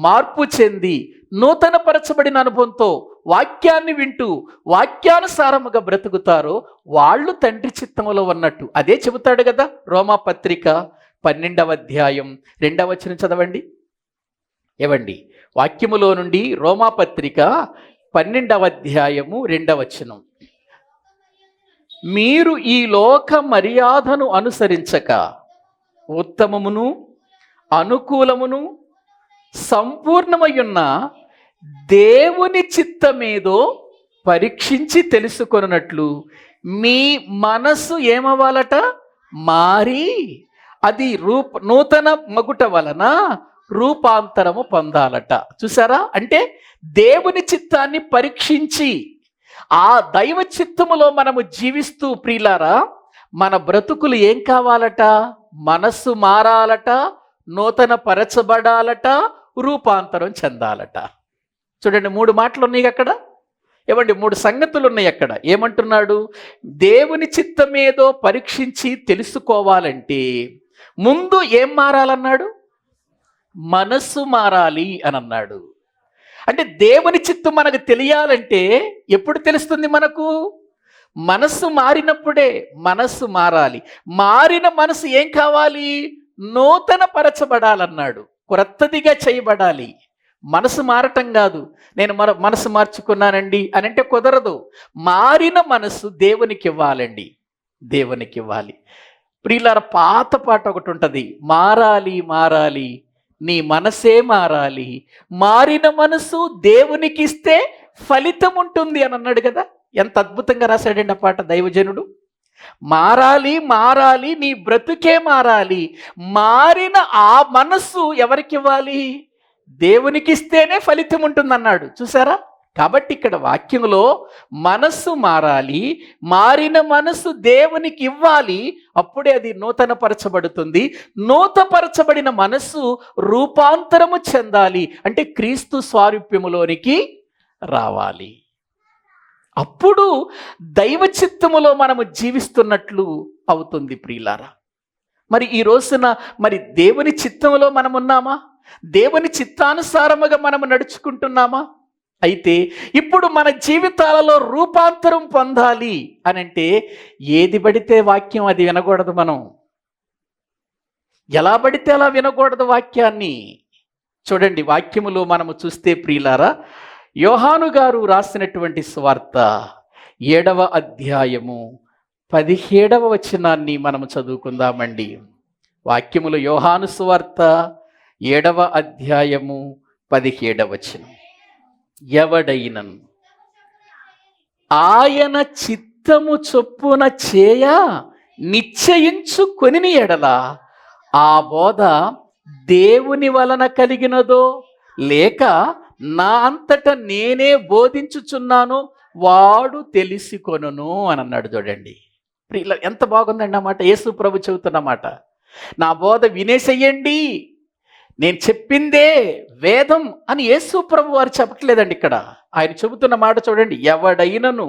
మార్పు చెంది నూతనపరచబడిన అనుభవంతో వాక్యాన్ని వింటూ వాక్యానుసారముగా బ్రతుకుతారో వాళ్ళు తండ్రి చిత్తములో ఉన్నట్టు. అదే చెబుతాడు కదా రోమా పత్రిక 12వ అధ్యాయం 2వ వచనం చదవండి. ఏవండి, వాక్యములో నుండి రోమా పత్రిక 12వ అధ్యాయము 2వ వచనం. మీరు ఈ లోక మర్యాదను అనుసరించక ఉత్తమమును అనుకూలమును సంపూర్ణమయ్యున్న దేవుని చిత్తమేదో పరీక్షించి తెలుసుకొనున్నట్లు మీ మనస్సు ఏమవ్వాలట? మారి అది నూతన మగుట వలన రూపాంతరము పొందాలట. చూసారా? అంటే దేవుని చిత్తాన్ని పరీక్షించి ఆ దైవ చిత్తములో మనము జీవిస్తూ ప్రియులారా, మన బ్రతుకులు ఏం కావాలట? మనస్సు మారాలట, నూతన పరచబడాలట, రూపాంతరం చెందాలట. చూడండి, 3 మాటలు ఉన్నాయి అక్కడ. ఏమండి, 3 సంగతులు ఉన్నాయి అక్కడ. ఏమంటున్నాడు? దేవుని చిత్తమేదో పరీక్షించి తెలుసుకోవాలంటే ముందు ఏం మారాలన్నాడు? మనస్సు మారాలి అని అన్నాడు. అంటే దేవుని చిత్తం మనకు తెలియాలంటే ఎప్పుడు తెలుస్తుంది మనకు? మనస్సు మారినప్పుడే. మనస్సు మారాలి. మారిన మనసు ఏం కావాలి? నూతన పరచబడాలన్నాడు, క్రొత్తదిగా చేయబడాలి. మనసు మారటం కాదు, నేను మనసు మార్చుకున్నానండి అని అంటే కుదరదు. మారిన మనసు దేవునికి ఇవ్వాలండి, దేవునికి ఇవ్వాలి. ప్రియులారా, పాత పాట ఒకటి ఉంటుంది, మారాలి మారాలి నీ మనసే మారాలి, మారిన మనసు దేవునికి ఇస్తే ఫలితం ఉంటుంది అని అన్నాడు కదా. ఎంత అద్భుతంగా రాశాడండి ఆ పాట దైవజనుడు. మారాలి మారాలి నీ బ్రతుకే మారాలి, మారిన ఆ మనస్సు ఎవరికి ఇవ్వాలి? దేవునికి ఇస్తేనే ఫలితం ఉంటుందన్నాడు. చూసారా? కాబట్టి ఇక్కడ వాక్యంలో మనస్సు మారాలి, మారిన మనస్సు దేవునికి ఇవ్వాలి, అప్పుడే అది నూతనపరచబడుతుంది. నూతనపరచబడిన మనస్సు రూపాంతరము చెందాలి, అంటే క్రీస్తు స్వారూప్యములోనికి రావాలి. అప్పుడు దైవ చిత్తములో మనము జీవిస్తున్నట్లు అవుతుంది ప్రియులారా. మరి ఈ రోజున మరి దేవుని చిత్తములో మనం ఉన్నామా? దేవుని చిత్తానుసారముగా మనము నడుచుకుంటున్నామా? అయితే ఇప్పుడు మన జీవితాలలో రూపాంతరం పొందాలి అని అంటే ఏది పడితే వాక్యం అది వినకూడదు. మనం ఎలా పడితే అలా వినకూడదు వాక్యాన్ని. చూడండి, వాక్యములో మనము చూస్తే ప్రియులారా, యోహాను గారు రాసినటువంటి సువార్త 7వ అధ్యాయము 17వ వచనాన్ని మనము చదువుకుందామండి. వాక్యములో యోహాను సువార్త 7వ అధ్యాయము 17వ వచనం. ఎవడైనను ఆయన చిత్తము చొప్పున చేయ నిశ్చయించుకొని ఎడల ఆ బోధ దేవుని వలన కలిగినదో లేక నా అంతట నేనే బోధించుచున్నాను వాడు తెలిసికొనును అని అన్నాడు. చూడండి ఎంత బాగుందండి అన్నమాట. యేసు ప్రభు చెబుతున్నమాట, నా బోధ వినేసేయండి, నేను చెప్పిందే వేదం అని యేసు ప్రభు వారు చెప్పట్లేదండి. ఇక్కడ ఆయన చెబుతున్న మాట చూడండి, ఎవడైనను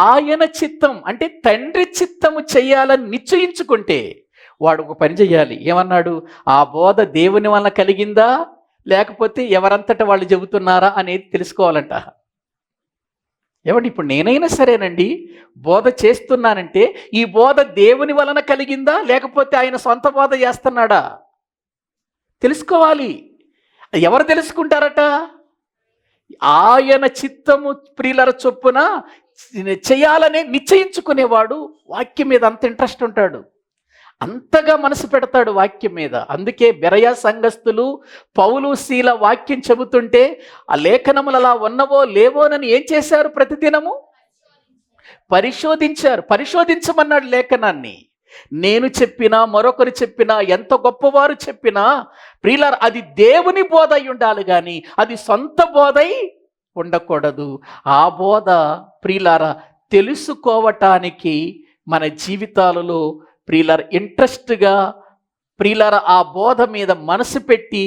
ఆయన చిత్తం అంటే తండ్రి చిత్తము చేయాలని నిశ్చయించుకుంటే వాడు ఒక పని చేయాలి. ఏమన్నాడు? ఆ బోధ దేవుని వలన కలిగిందా లేకపోతే ఎవరంతటా వాళ్ళు చెబుతున్నారా అనేది తెలుసుకోవాలంట. ఏమండి, ఇప్పుడు నేనైనా సరేనండి బోధ చేస్తున్నానంటే ఈ బోధ దేవుని వలన కలిగిందా లేకపోతే ఆయన సొంత బోధ చేస్తున్నాడా తెలుసుకోవాలి. ఎవరు తెలుసుకుంటారట? ఆయన చిత్తము ప్రియుల చొప్పున చేయాలనే నిశ్చయించుకునేవాడు వాక్యం మీద అంత ఇంట్రెస్ట్ ఉంటాడు, అంతగా మనసు పెడతాడు వాక్యం మీద. అందుకే బెరయ సంఘస్థులు పౌలు శీల వాక్యం చెబుతుంటే ఆ లేఖనములు అలా ఉన్నవో లేవోనని ఏం చేశారు? ప్రతిదినము పరిశోధించారు. పరిశోధించమన్నాడు లేఖనాన్ని. నేను చెప్పినా మరొకరు చెప్పినా ఎంత గొప్పవారు చెప్పినా ప్రియులారా అది దేవుని బోధ అయి ఉండాలి కానీ అది సొంత బోధై ఉండకూడదు. ఆ బోధ ప్రియులారా తెలుసుకోవటానికి మన జీవితాలలో ప్రియులారా ఇంట్రెస్ట్గా ప్రియులారా ఆ బోధ మీద మనసు పెట్టి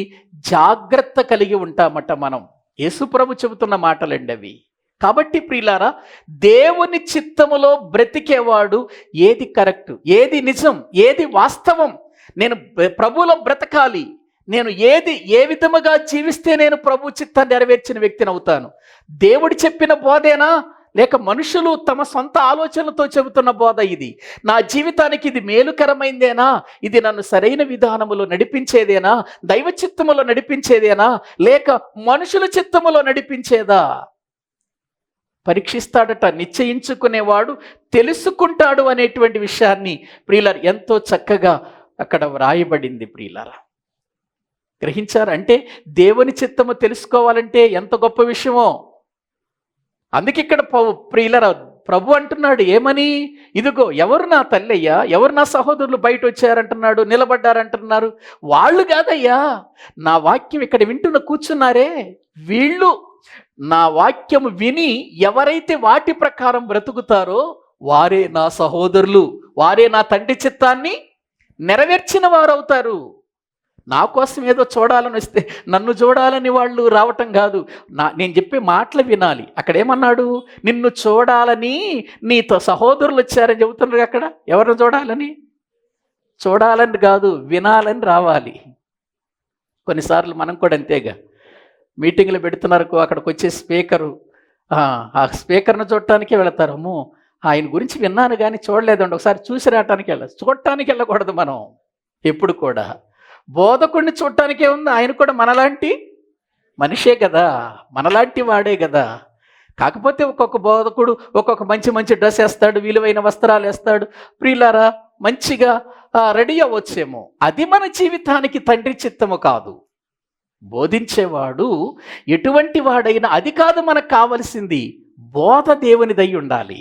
జాగ్రత్త కలిగి ఉంటామట మనం. యేసుప్రభు చెబుతున్న మాటలండి అవి. కాబట్టి ప్రియులారా దేవుని చిత్తములో బ్రతికేవాడు ఏది కరెక్ట్, ఏది నిజం, ఏది వాస్తవం, నేను ప్రభువులో బ్రతకాలి, నేను ఏ విధముగా జీవిస్తే నేను ప్రభు చిత్తాన్ని నెరవేర్చిన వ్యక్తిని అవుతాను, దేవుడు చెప్పిన బోధేనా లేక మనుషులు తమ సొంత ఆలోచనలతో చెబుతున్న బోధ ఇది, నా జీవితానికి ఇది మేలుకరమైందేనా, ఇది నన్ను సరైన విధానములో నడిపించేదేనా, దైవ చిత్తములో నడిపించేదేనా లేక మనుషుల చిత్తములో నడిపించేదా పరీక్షిస్తాడట. నిశ్చయించుకునేవాడు తెలుసుకుంటాడు అనేటువంటి విషయాన్ని ప్రియులారా ఎంతో చక్కగా అక్కడ వ్రాయబడింది. ప్రియులారా గ్రహించారు? అంటే దేవుని చిత్తము తెలుసుకోవాలంటే ఎంత గొప్ప విషయమో. అందుకే ఇక్కడ ప్రియులారా ప్రభు అంటున్నాడు ఏమని? ఇదిగో ఎవరు నా తల్లయ్యా, ఎవరు నా సహోదరులు బయట వచ్చారంటున్నాడు, నిలబడ్డారంటున్నారు, వాళ్ళు కాదయ్యా, నా వాక్యం ఇక్కడ వింటున్న కూర్చున్నారే వీళ్ళు నా వాక్యము విని ఎవరైతే వాటి ప్రకారం బ్రతుకుతారో వారే నా సహోదరులు, వారే నా తండ్రి చిత్తాన్ని నెరవేర్చిన వారు అవుతారు. నా కోసం ఏదో చూడాలని వస్తే నన్ను చూడాలని వాళ్ళు రావటం కాదు, నేను చెప్పే మాటలు వినాలి. అక్కడ ఏమన్నాడు? నిన్ను చూడాలని నీతో సహోదరులు వచ్చారని చెబుతున్నారు. అక్కడ ఎవరిని చూడాలని? చూడాలని కాదు, వినాలని రావాలి. కొన్నిసార్లు మనం కూడా అంతేగా, మీటింగ్లు పెడుతున్నారు, అక్కడికి వచ్చే స్పీకరు ఆ స్పీకర్ను చూడటానికే వెళతారు. అమ్మో ఆయన గురించి విన్నాను కానీ చూడలేదండి, ఒకసారి చూసి రావటానికి చూడటానికి వెళ్ళకూడదు మనం ఎప్పుడు కూడా. బోధకుడిని చూడటానికే ఉంది, ఆయన కూడా మనలాంటి మనిషే కదా, మనలాంటి వాడే కదా. కాకపోతే ఒక్కొక్క బోధకుడు ఒక్కొక్క మంచి మంచి డ్రెస్ వేస్తాడు, విలువైన వస్త్రాలు వేస్తాడు, ప్రియులారా మంచిగా రెడీ అవ్వచ్చేమో. అది మన జీవితానికి తండ్రి చిత్తము కాదు. బోధించేవాడు ఎటువంటి వాడైనా అది కాదు మనకు కావలసింది. బోధ దేవునిదై ఉండాలి,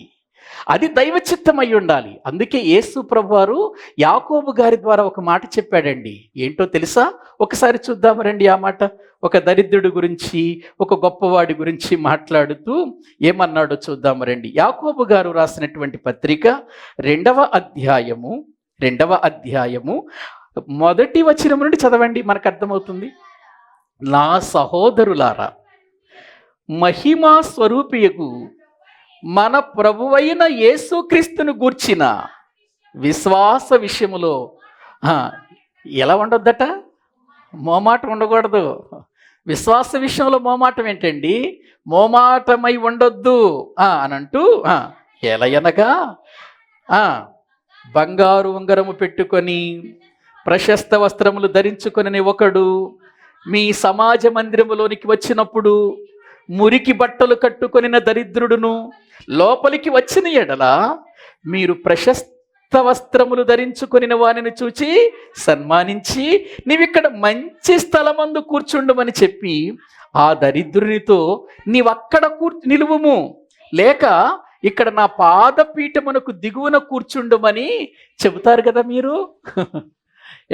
అది దైవ చిత్తమై ఉండాలి. అందుకే యేసు ప్రభువారు యాకోబు గారి ద్వారా ఒక మాట చెప్పాడండి. ఏంటో తెలుసా? ఒకసారి చూద్దాం రండి ఆ మాట. ఒక దరిద్రుడి గురించి, ఒక గొప్పవాడి గురించి మాట్లాడుతూ ఏమన్నాడో చూద్దాం రండి. యాకోబు గారు రాసినటువంటి పత్రిక 2వ అధ్యాయము 1వ వచనం నుండి చదవండి, మనకు అర్థమవుతుంది. నా సహోదరులారా, మహిమా స్వరూపియగు మన ప్రభువైన యేసుక్రీస్తును గూర్చిన విశ్వాస విషయములో ఎలా ఉండొద్దట? మోమాటం ఉండకూడదు. విశ్వాస విషయంలో మోమాటం ఏంటండి? మోమాటమై ఉండొద్దు అని అంటూ ఎలయనగా బంగారు ఉంగరము పెట్టుకొని ప్రశస్త వస్త్రములు ధరించుకొని ఒకడు మీ సమాజ మందిరములోనికి వచ్చినప్పుడు మురికి బట్టలు కట్టుకొనిన దరిద్రుడును లోపలికి వచ్చిన ఎడల మీరు ప్రశస్త వస్త్రములు ధరించుకొనిన వానిని చూచి సన్మానించి నీవిక్కడ మంచి స్థలమందు కూర్చుండమని చెప్పి ఆ దరిద్రునితో నీవక్కడ నిలువుము, లేక ఇక్కడ నా పాదపీఠమునకు దిగువన కూర్చుండమని చెబుతారు కదా మీరు.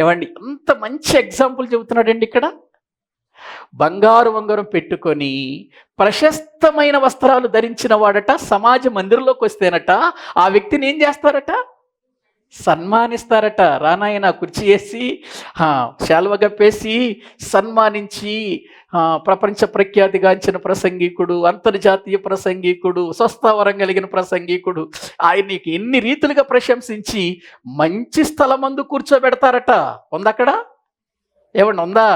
ఏమండి, ఎంత మంచి ఎగ్జాంపుల్ చెబుతున్నాడండి ఇక్కడ. బంగారు ఉంగరం పెట్టుకొని ప్రశస్తమైన వస్త్రాలు ధరించిన వాడట సమాజ మందిరంలోకి వస్తేనట ఆ వ్యక్తిని ఏం చేస్తారట? సన్మానిస్తారట. రానాయన కుర్చీ వేసి శాల్వ గప్పేసి సన్మానించి, ప్రపంచ ప్రఖ్యాతిగాంచిన ప్రసంగికుడు, అంతర్జాతీయ ప్రసంగికుడు, స్వస్థవరం కలిగిన ప్రసంగికుడు, ఆయనకి ఎన్ని రీతులుగా ప్రశంసించి మంచి స్థలమందు కూర్చోబెడతారట. ఉందా అక్కడ? ఏమన్నా ఉందా?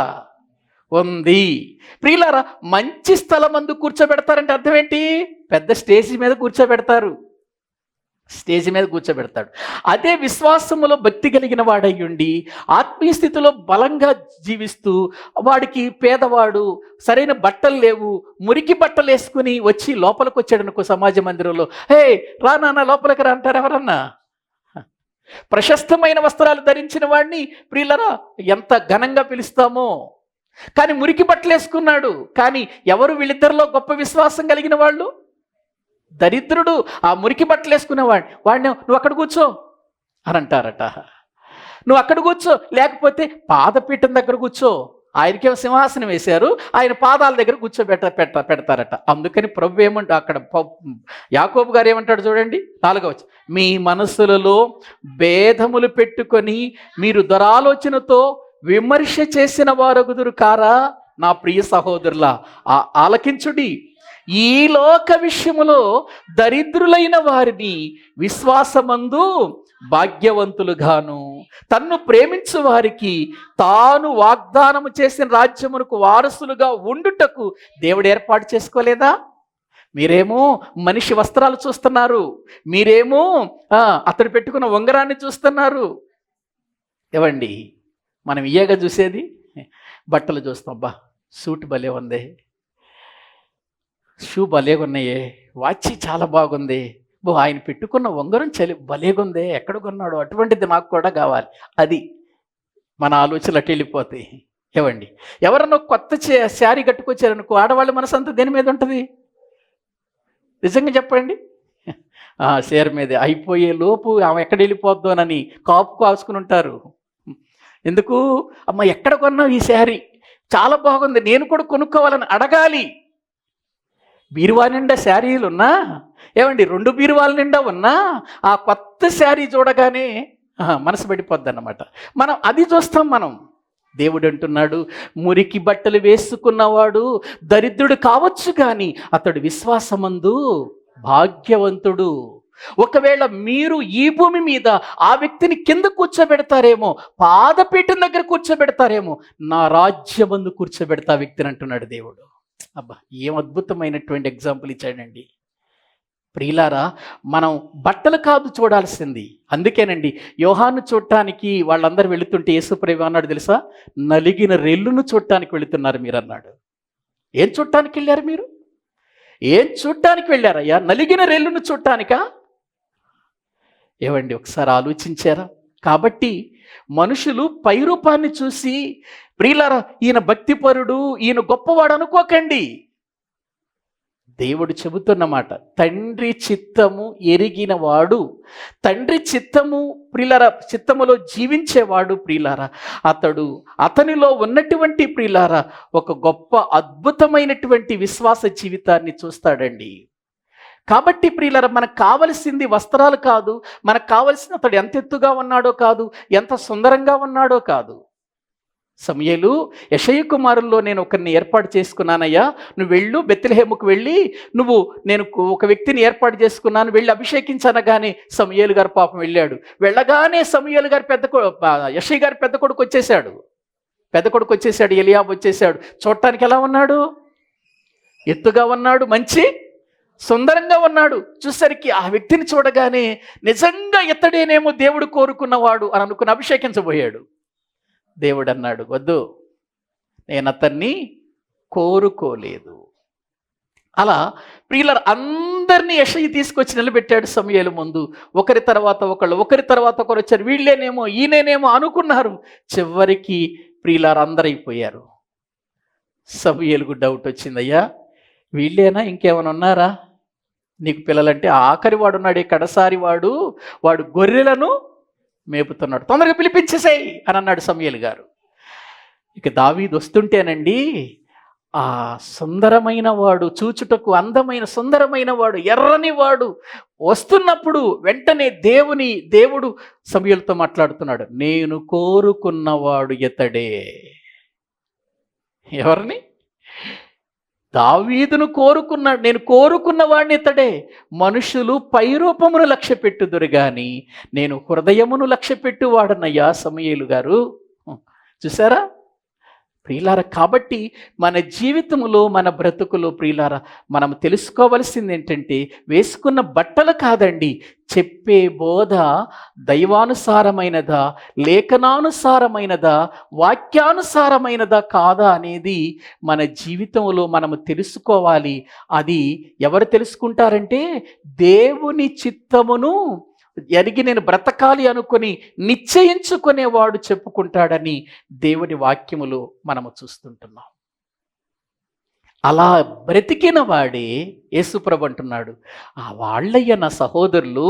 ఉంది. ప్రియులారా, మంచి స్థలమందు కూర్చోబెడతారంటే అర్థం ఏంటి? పెద్ద స్టేజీ మీద కూర్చోబెడతారు. స్టేజ్ మీద కూర్చోబెడతాడు. అదే విశ్వాసములో భక్తి కలిగిన వాడయ్యుండి ఆత్మీయ స్థితిలో బలంగా జీవిస్తూ, వాడికి పేదవాడు, సరైన బట్టలు లేవు, మురికి బట్టలు వేసుకుని వచ్చి లోపలికి వచ్చాడు అనుకో సమాజ మందిరంలో, హే రా నాన్న లోపలికి రా అంటారు ఎవరన్నా? ప్రశస్తమైన వస్త్రాలు ధరించిన వాడిని ప్రియులరా ఎంత ఘనంగా పిలుస్తామో. కానీ మురికి బట్టలు వేసుకున్నాడు. కానీ ఎవరు వీళ్ళిద్దరిలో గొప్ప విశ్వాసం కలిగిన వాళ్ళు? దరిద్రుడు, ఆ మురికి బట్టలు వేసుకునేవాడు. వాడిని నువ్వు అక్కడ కూర్చో అని అంటారట. నువ్వు అక్కడ కూర్చో, లేకపోతే పాదపీఠం దగ్గర కూర్చో. ఆయనకేమో సింహాసనం వేశారు, ఆయన పాదాల దగ్గర పెడతారట. అందుకని ప్రభు ఏమంట అక్కడ, యాకోబు గారు ఏమంటాడు చూడండి, 4వ వచనం, మీ మనసులలో భేదములు పెట్టుకొని మీరు దురాలోచనతో విమర్శ చేసిన వారగుదురు కారా నా ప్రియ సహోదరులా, ఆలకించుడి. ఈ లోక విషయములో దరిద్రులైన వారిని విశ్వాసమందు భాగ్యవంతులుగాను, తన్ను ప్రేమించు వారికి తాను వాగ్దానము చేసిన రాజ్యమునకు వారసులుగా ఉండుటకు దేవుడు ఏర్పాటు చేసుకోలేదా? మీరేమో మనిషి వస్త్రాలు చూస్తున్నారు, మీరేమో అతడు పెట్టుకున్న ఉంగరాన్ని చూస్తున్నారు. ఏవండి, మనం ఇయ్యగా చూసేది బట్టలు చూస్తాం, బా సూట్ భలే ఉంది, షూ భలేగున్నాయే, వాచ్ చాలా బాగుంది, ఆయన పెట్టుకున్న ఉంగరం భలేగుందే, ఎక్కడ కొన్నాడు, అటువంటిది నాకు కూడా కావాలి. అది మన ఆలోచనలు అటు వెళ్ళిపోతాయి. ఏవండి, ఎవరన్నా కొత్త శారీ కట్టుకొచ్చారనుకో, ఆడవాళ్ళ మనసు అంతా దేని మీద ఉంటుంది? నిజంగా చెప్పండి, శారీ మీదే. అయిపోయే లోపు ఆమె ఎక్కడ వెళ్ళిపోద్దోనని కాపు కాసుకుని ఉంటారు. ఎందుకు? అమ్మ ఎక్కడ కొన్నావు ఈ శారీ, చాలా బాగుంది, నేను కూడా కొనుక్కోవాలని అడగాలి. బీరువా నిండా శారీలు ఉన్నా, ఏమండి 2 బీరువాల నిండా ఉన్నా, ఆ కొత్త శారీ చూడగానే మనసు పడిపోద్ది అన్నమాట. మనం అది చూస్తాం. మనం దేవుడు అంటున్నాడు, మురికి బట్టలు వేసుకున్నవాడు దరిద్రుడు కావచ్చు కానీ అతడు విశ్వాసమందు భాగ్యవంతుడు. ఒకవేళ మీరు ఈ భూమి మీద ఆ వ్యక్తిని కింద కూర్చోబెడతారేమో, పాదపీఠం దగ్గర కూర్చోబెడతారేమో, నా రాజ్యమందు కూర్చోబెడతా వ్యక్తిని అంటున్నాడు దేవుడు. అబ్బా, ఏం అద్భుతమైనటువంటి ఎగ్జాంపుల్ ఇచ్చాడండి. ప్రియులారా, మనం బట్టలు కాదు చూడాల్సింది. అందుకేనండి యోహాను చూడటానికి వాళ్ళందరూ వెళుతుంటే యేసుప్రభు అన్నాడు తెలుసా, నలిగిన రెల్లును చూడటానికి వెళుతున్నారు మీరు అన్నాడు. ఏం చూడటానికి వెళ్ళారు మీరు? ఏం చూడటానికి వెళ్ళారయ్యా? నలిగిన రెల్లును చూడటానికా? ఏవండి, ఒకసారి ఆలోచించారా? కాబట్టి మనుషులు పై రూపాన్ని చూసి ప్రియులారా ఈయన భక్తిపరుడు, ఈయన గొప్పవాడు అనుకోకండి. దేవుడు చెబుతున్నమాట, తండ్రి చిత్తము ఎరిగిన వాడు, తండ్రి చిత్తము ప్రియులారా చిత్తములో జీవించేవాడు ప్రియులారా, అతనిలో ఉన్నటువంటి ప్రియులారా ఒక గొప్ప అద్భుతమైనటువంటి విశ్వాస జీవితాన్ని చూస్తాడండి. కాబట్టి ప్రియులారా మనకు కావలసింది వస్త్రాలు కాదు, మనకు కావలసింది అతడు ఎంత ఎత్తుగా ఉన్నాడో కాదు, ఎంత సుందరంగా ఉన్నాడో కాదు. సమూయేలు, యెషయ కుమారుల్లో నేను ఒకరిని ఏర్పాటు చేసుకున్నానయ్యా, నువ్వు వెళ్ళు, బెత్లెహేముకు వెళ్ళి నేను ఒక వ్యక్తిని ఏర్పాటు చేసుకున్నాను, వెళ్ళి అభిషేకించనగానే సమూయేలు గారు పాపం వెళ్ళాడు. వెళ్ళగానే సమూయేలు గారు యెషయ గారి పెద్ద కొడుకు వచ్చేసాడు, ఎలియాబు వచ్చేసాడు. చూడటానికి ఎలా ఉన్నాడు? ఎత్తుగా ఉన్నాడు, మంచి సుందరంగా ఉన్నాడు. చూసరికి ఆ వ్యక్తిని చూడగానే నిజంగా ఇతడేనేమో దేవుడు కోరుకున్నవాడు అని అనుకుని అభిషేకించబోయాడు. దేవుడు అన్నాడు, వద్దు, నేను అతన్ని కోరుకోలేదు. అలా ప్రియులారా అందరినీ యెషయ తీసుకొచ్చి నిలబెట్టాడు సమూయేలు ముందు. ఒకరి తర్వాత ఒకరు వచ్చారు. వీళ్ళేనేమో ఈయనేనేమో అనుకున్నారు. చివరికి ప్రియులారా అందరైపోయారు. సమూయేలుకు డౌట్ వచ్చిందయ్యా, వీళ్ళేనా, ఇంకేమైనా ఉన్నారా? నీకు పిల్లలంటే ఆఖరి వాడు ఉన్నాడే, కడసారి వాడు, వాడు గొర్రెలను మేపుతున్నాడు, తొందరగా పిలిపించేసేయ్ అని అన్నాడు సమూయేలు గారు. ఇక దావీదు వస్తుంటేనండి, ఆ సుందరమైన వాడు, చూచుటకు అందమైన సుందరమైన వాడు, ఎర్రని వాడు వస్తున్నప్పుడు వెంటనే దేవుడు సమూయేలుతో మాట్లాడుతున్నాడు, నేను కోరుకున్నవాడు ఇతడే. ఎవరిని? దావీదును కోరుకున్నాడు. నేను కోరుకున్న వాడిని ఇతడే. మనుషులు పైరూపమును లక్ష్య పెట్టుదురు గాని నేను హృదయమును లక్ష్య పెట్టువాడనయ్యా సమూయేలు గారు. చూసారా ప్రియులారా? కాబట్టి మన జీవితంలో, మన బ్రతుకులో ప్రియులారా, మనం తెలుసుకోవలసింది ఏంటంటే, వేసుకున్న బట్టలు కాదండి, చెప్పే బోధ దైవానుసారమైనదా, లేఖనానుసారమైనదా, వాక్యానుసారమైనదా కాదా అనేది మన జీవితంలో మనము తెలుసుకోవాలి. అది ఎవరు తెలుసుకుంటారంటే, దేవుని చిత్తమును ఎరిగి నేను బ్రతకాలి అనుకొని నిశ్చయించుకునేవాడు చెప్పుకుంటాడని దేవుని వాక్యములో మనము చూస్తుంటున్నాం. అలా బ్రతికిన వాడే యేసుప్రభు అంటున్నాడు, వాళ్ళయ్య నా సహోదరులు,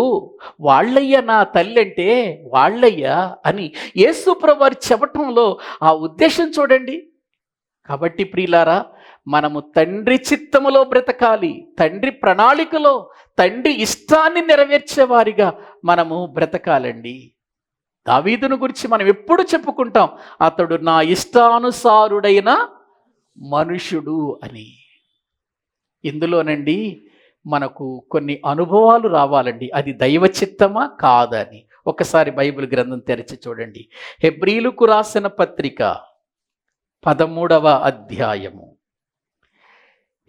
వాళ్ళయ్య నా తల్లి అంటే వాళ్ళయ్య అని యేసుప్రభు వారు చెప్పటంలో ఆ ఉద్దేశం చూడండి. కాబట్టి ప్రియులారా, మనము తండ్రి చిత్తములో బ్రతకాలి, తండ్రి ప్రణాళికలో, తండ్రి ఇష్టాన్ని నెరవేర్చేవారిగా మనము బ్రతకాలండి. దావీదును గురించి మనం ఎప్పుడు చెప్పుకుంటాం, అతడు నా ఇష్టానుసారుడైన మనుషుడు అని. ఇందులోనండి మనకు కొన్ని అనుభవాలు రావాలండి, అది దైవ చిత్తమా కాదని. ఒకసారి బైబిల్ గ్రంథం తెరిచి చూడండి. హెబ్రీలకు రాసిన పత్రిక 13వ అధ్యాయము.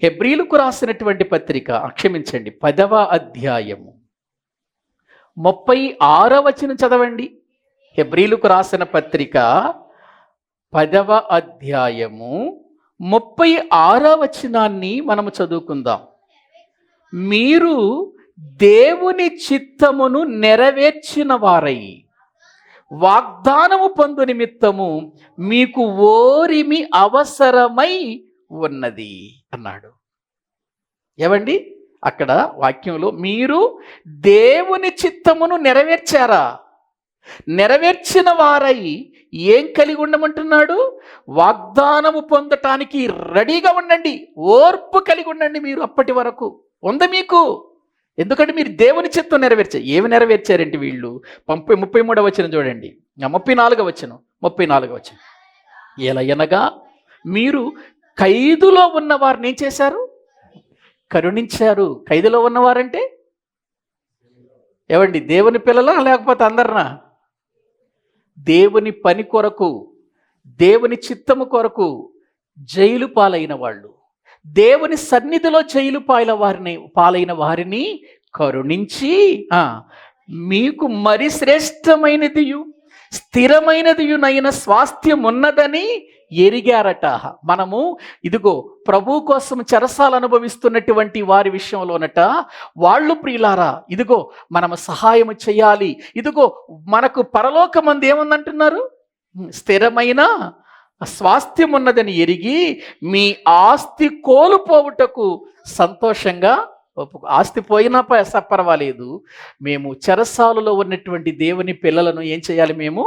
హెబ్రీలకు రాసినటువంటి పత్రిక, క్షమించండి, 10వ అధ్యాయము 36వ వచనం చదవండి. హెబ్రీలకు రాసిన పత్రిక 10వ అధ్యాయము 36వ వచనాన్ని మనము చదువుకుందాం. మీరు దేవుని చిత్తమును నెరవేర్చిన వారై వాగ్దానము పొందు నిమిత్తము మీకు ఓరిమి అవసరమై ఉన్నది అన్నాడు. ఏమండి? అక్కడ వాక్యంలో మీరు దేవుని చిత్తమును నెరవేర్చారా? నెరవేర్చిన వారై ఏం కలిగి ఉండమంటున్నాడు? వాగ్దానము పొందటానికి రెడీగా ఉండండి, ఓర్పు కలిగి ఉండండి. మీరు అప్పటి వరకు ఉంది మీకు. ఎందుకంటే మీరు దేవుని చిత్తం నెరవేర్చారు. ఏమి నెరవేర్చారంటే వీళ్ళు 33వ వచనం చూడండి, 34వ వచనం, 34వ వచనం. ఎలయనగా మీరు ఖైదులో ఉన్న వారిని ఏం చేశారు? కరుణించారు. ఖైదులో ఉన్నవారంటే ఏమండి? దేవుని పిల్లలా లేకపోతే అందరినా? దేవుని పని కొరకు, దేవుని చిత్తము కొరకు జైలు పాలైన వాళ్ళు, దేవుని సన్నిధిలో జైలు పాలైన వారిని కరుణించి మీకు మరి శ్రేష్టమైనదియు స్థిరమైనదియునైన స్వాస్థ్యం ఉన్నదని ఎరిగారట. మనము ఇదిగో ప్రభు కోసం చెరసాలు అనుభవిస్తున్నటువంటి వారి విషయంలోనట, వాళ్ళు ప్రియులారా, ఇదిగో మనము సహాయము చేయాలి, ఇదిగో మనకు పరలోకమందు ఏముందంటున్నారు? స్థిరమైన స్వాస్థ్యం ఉన్నదని ఎరిగి మీ ఆస్తి కోల్పోవుటకు సంతోషంగా ఆస్తి పోయినా పర్వాలేదు, మేము చెరసాలలో ఉన్నటువంటి దేవుని పిల్లలను ఏం చేయాలి? మేము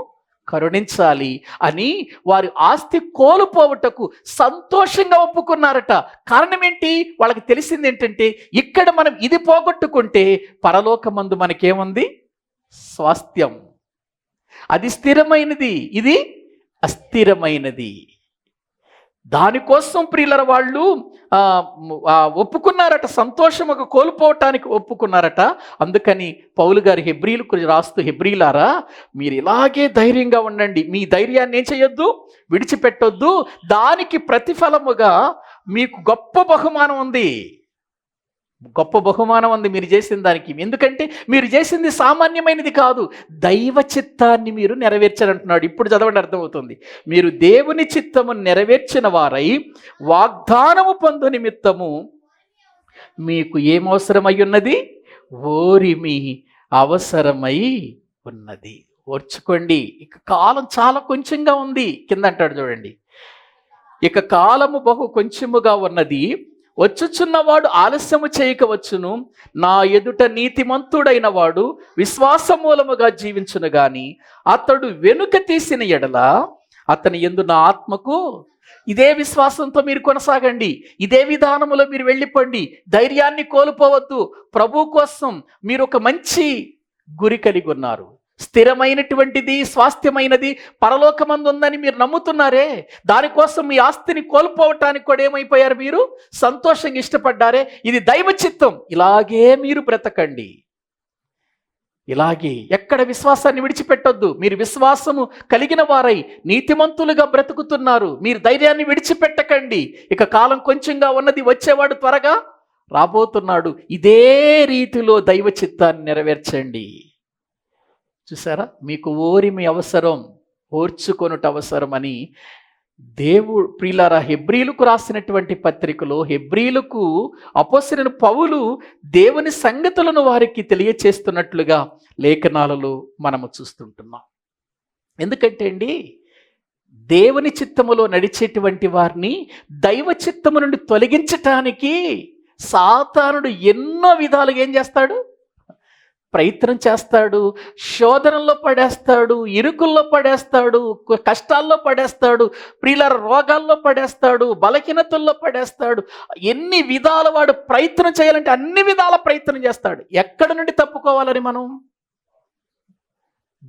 కరుణించాలి అని వారి ఆస్తి కోల్పోవుటకు సంతోషంగా ఒప్పుకున్నారట. కారణం ఏంటి? వాళ్ళకి తెలిసింది ఏంటంటే, ఇక్కడ మనం ఇది పోగొట్టుకుంటే పరలోకమందు మనకేముంది? స్వాస్థ్యం. అది స్థిరమైనది, ఇది అస్థిరమైనది. దానికోసం ప్రియుల వాళ్ళు ఒప్పుకున్నారట, సంతోషముగా కోల్పోవటానికి ఒప్పుకున్నారట. అందుకని పౌలు గారు హెబ్రీలకు రాస్తూ, హెబ్రీలారా మీరు ఇలాగే ధైర్యంగా ఉండండి, మీ ధైర్యాన్ని ఏం చేయొద్దు? విడిచిపెట్టొద్దు. దానికి ప్రతిఫలముగా మీకు గొప్ప బహుమానం ఉంది, గొప్ప బహుమానం ఉంది మీరు చేసిన దానికి. ఎందుకంటే మీరు చేసింది సామాన్యమైనది కాదు, దైవ చిత్తాన్ని మీరు నెరవేర్చారంటున్నాడు. ఇప్పుడు చదవండి, అర్థమవుతుంది. మీరు దేవుని చిత్తము నెరవేర్చిన వారై వాగ్దానము పొందు నిమిత్తము మీకు ఏమవసరమై ఉన్నది? ఓరిమి అవసరమై ఉన్నది. ఓర్చుకోండి, ఇక కాలం చాలా కొంచెంగా ఉంది. కింద అంటాడు చూడండి, ఇక కాలము బహు కొంచెముగా ఉన్నది, వచ్చుచున్నవాడు ఆలస్యము చేయకవచ్చును, నా ఎదుట నీతిమంతుడైన వాడు విశ్వాస మూలముగా జీవించును గాని అతడు వెనుక తీసిన ఎడల అతని యందు నా ఆత్మకు. ఇదే విశ్వాసంతో మీరు కొనసాగండి, ఇదే విధానములో మీరు వెళ్ళిపోండి, ధైర్యాన్ని కోల్పోవద్దు. ప్రభు కోసం మీరు ఒక మంచి గురి కలిగి ఉన్నారు, స్థిరమైనటువంటిది స్వాస్థ్యమైనది పరలోకమందు ఉందని మీరు నమ్ముతున్నారే, దానికోసం మీ ఆస్తిని కోల్పోవటానికి కూడా ఏమైపోయారు, మీరు సంతోషంగా ఇష్టపడ్డారే. ఇది దైవ చిత్తం, ఇలాగే మీరు బ్రతకండి. ఇలాగే ఎక్కడ విశ్వాసాన్ని విడిచిపెట్టొద్దు. మీరు విశ్వాసము కలిగిన వారై నీతిమంతులుగా బ్రతుకుతున్నారు, మీరు ధైర్యాన్ని విడిచిపెట్టకండి. ఇక కాలం కొంచెంగా ఉన్నది, వచ్చేవాడు త్వరగా రాబోతున్నాడు. ఇదే రీతిలో దైవ చిత్తాన్ని నెరవేర్చండి. చూసారా, మీకు ఓరిమి అవసరం, ఓర్చుకొనుట అవసరమని దేవుడు ప్రియులారా హెబ్రీలకు రాసినటువంటి పత్రికలో హెబ్రీలకు అపోస్తలుడైన పౌలు దేవుని సంగతులను వారికి తెలియచేస్తున్నట్లుగా లేఖనాలలో మనము చూస్తుంటున్నాం. ఎందుకంటే అండి, దేవుని చిత్తములో నడిచేటువంటి వారిని దైవ చిత్తము నుండి తొలగించటానికి సాతానుడు ఎన్నో విధాలుగా ఏం చేస్తాడు, ప్రయత్నం చేస్తాడు, శోధనలో పడేస్తాడు, ఇరుకుల్లో పడేస్తాడు, కష్టాల్లో పడేస్తాడు, ప్రియుల రోగాల్లో పడేస్తాడు, బలహీనతల్లో పడేస్తాడు. ఎన్ని విధాల వాడు ప్రయత్నం చేయాలంటే అన్ని విధాల ప్రయత్నం చేస్తాడు. ఎక్కడి నుండి తప్పుకోవాలని, మనం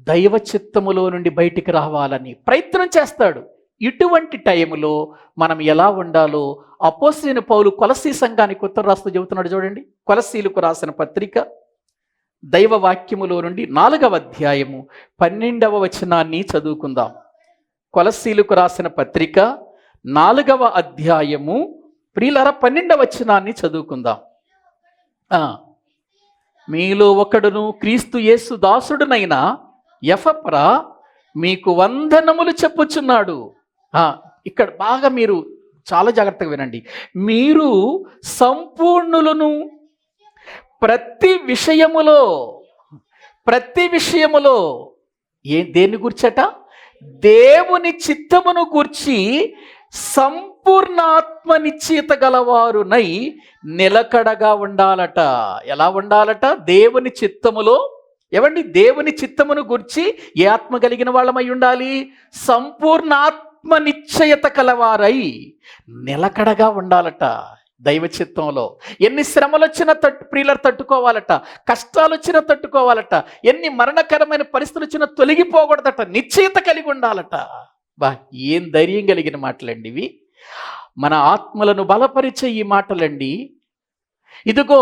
దైవ చిత్తములో నుండి బయటికి రావాలని ప్రయత్నం చేస్తాడు. ఇటువంటి టైములో మనం ఎలా ఉండాలో అపోస్తలుడైన పౌలు కొలసీ సంఘానికి ఉత్తరం రాస్తూ చెబుతున్నాడు. చూడండి, కొలసీలకు రాసిన పత్రిక దైవ వాక్యములో నుండి 4వ అధ్యాయము 12వ వచనాన్ని చదువుకుందాం. కొలసీలకు రాసిన పత్రిక 4వ అధ్యాయము ప్రియులారా 12వ వచనాన్ని చదువుకుందాం. మీలో ఒకడును క్రీస్తు యేసు దాసుడునైన ఎపఫ్రా మీకు వందనములు చెప్పుచున్నాడు. ఇక్కడ బాగా మీరు చాలా జాగ్రత్తగా వినండి. మీరు సంపూర్ణులను ప్రతి విషయములో దేన్ని గుర్చట, దేవుని చిత్తమును గూర్చి సంపూర్ణ ఆత్మ నిశ్చయిత గలవారునై నిలకడగా ఉండాలట. ఎలా ఉండాలట? దేవుని చిత్తములో. ఏమండి, దేవుని చిత్తమును గూర్చి ఏ ఆత్మ కలిగిన వాళ్ళమై ఉండాలి? సంపూర్ణ ఆత్మ నిశ్చయత కలవారై నిలకడగా ఉండాలట దైవ చిత్తంలో. ఎన్ని శ్రమలు వచ్చినా ప్రియులర్ తట్టుకోవాలట, కష్టాలు వచ్చినా తట్టుకోవాలట, ఎన్ని మరణకరమైన పరిస్థితులు వచ్చినా తొలగిపోకూడదట, నిశ్చయిత కలిగి ఉండాలట. ఏం ధైర్యం కలిగిన మాటలండి ఇవి. మన ఆత్మలను బలపరిచే ఈ మాటలండి. ఇదిగో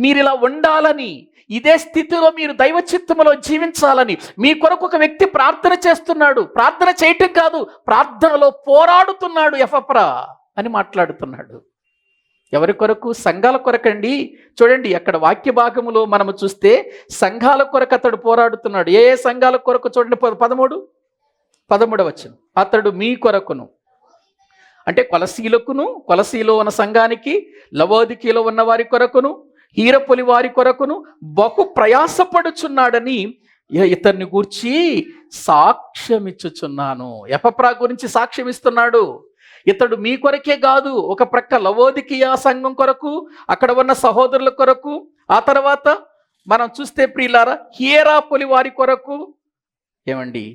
మీరు ఇలా ఉండాలని, ఇదే స్థితిలో మీరు దైవ చిత్తములో జీవించాలని మీ కొరకు ఒక వ్యక్తి ప్రార్థన చేస్తున్నాడు. ప్రార్థన చేయటం కాదు, ప్రార్థనలో పోరాడుతున్నాడు ఎపఫ్రా అని మాట్లాడుతున్నాడు. ఎవరి కొరకు? సంఘాల కొరకండి. చూడండి, అక్కడ వాక్య భాగములో మనము చూస్తే సంఘాల కొరకు అతడు పోరాడుతున్నాడు. ఏ సంఘాల కొరకు? చూడండి 13వ వచనం. అతడు మీ కొరకును, అంటే కొలసీలో ఉన్న సంఘానికి, లవోదికీలో ఉన్న వారి కొరకును, హీరపొలి వారి కొరకును బహు ప్రయాసపడుచున్నాడని ఇతన్ని గూర్చి సాక్ష్యం ఇచ్చుచున్నాను. ఎపఫ్రా గురించి సాక్ష్యం ఇస్తున్నాడు. ఇతడు మీ కొరకే కాదు, ఒక ప్రక్క లవోదికీయ సంఘం కొరకు, అక్కడ ఉన్న సహోదరుల కొరకు, ఆ తర్వాత మనం చూస్తే ప్రియులారా హీరాపొలి వారి కొరకు. ఏమండి,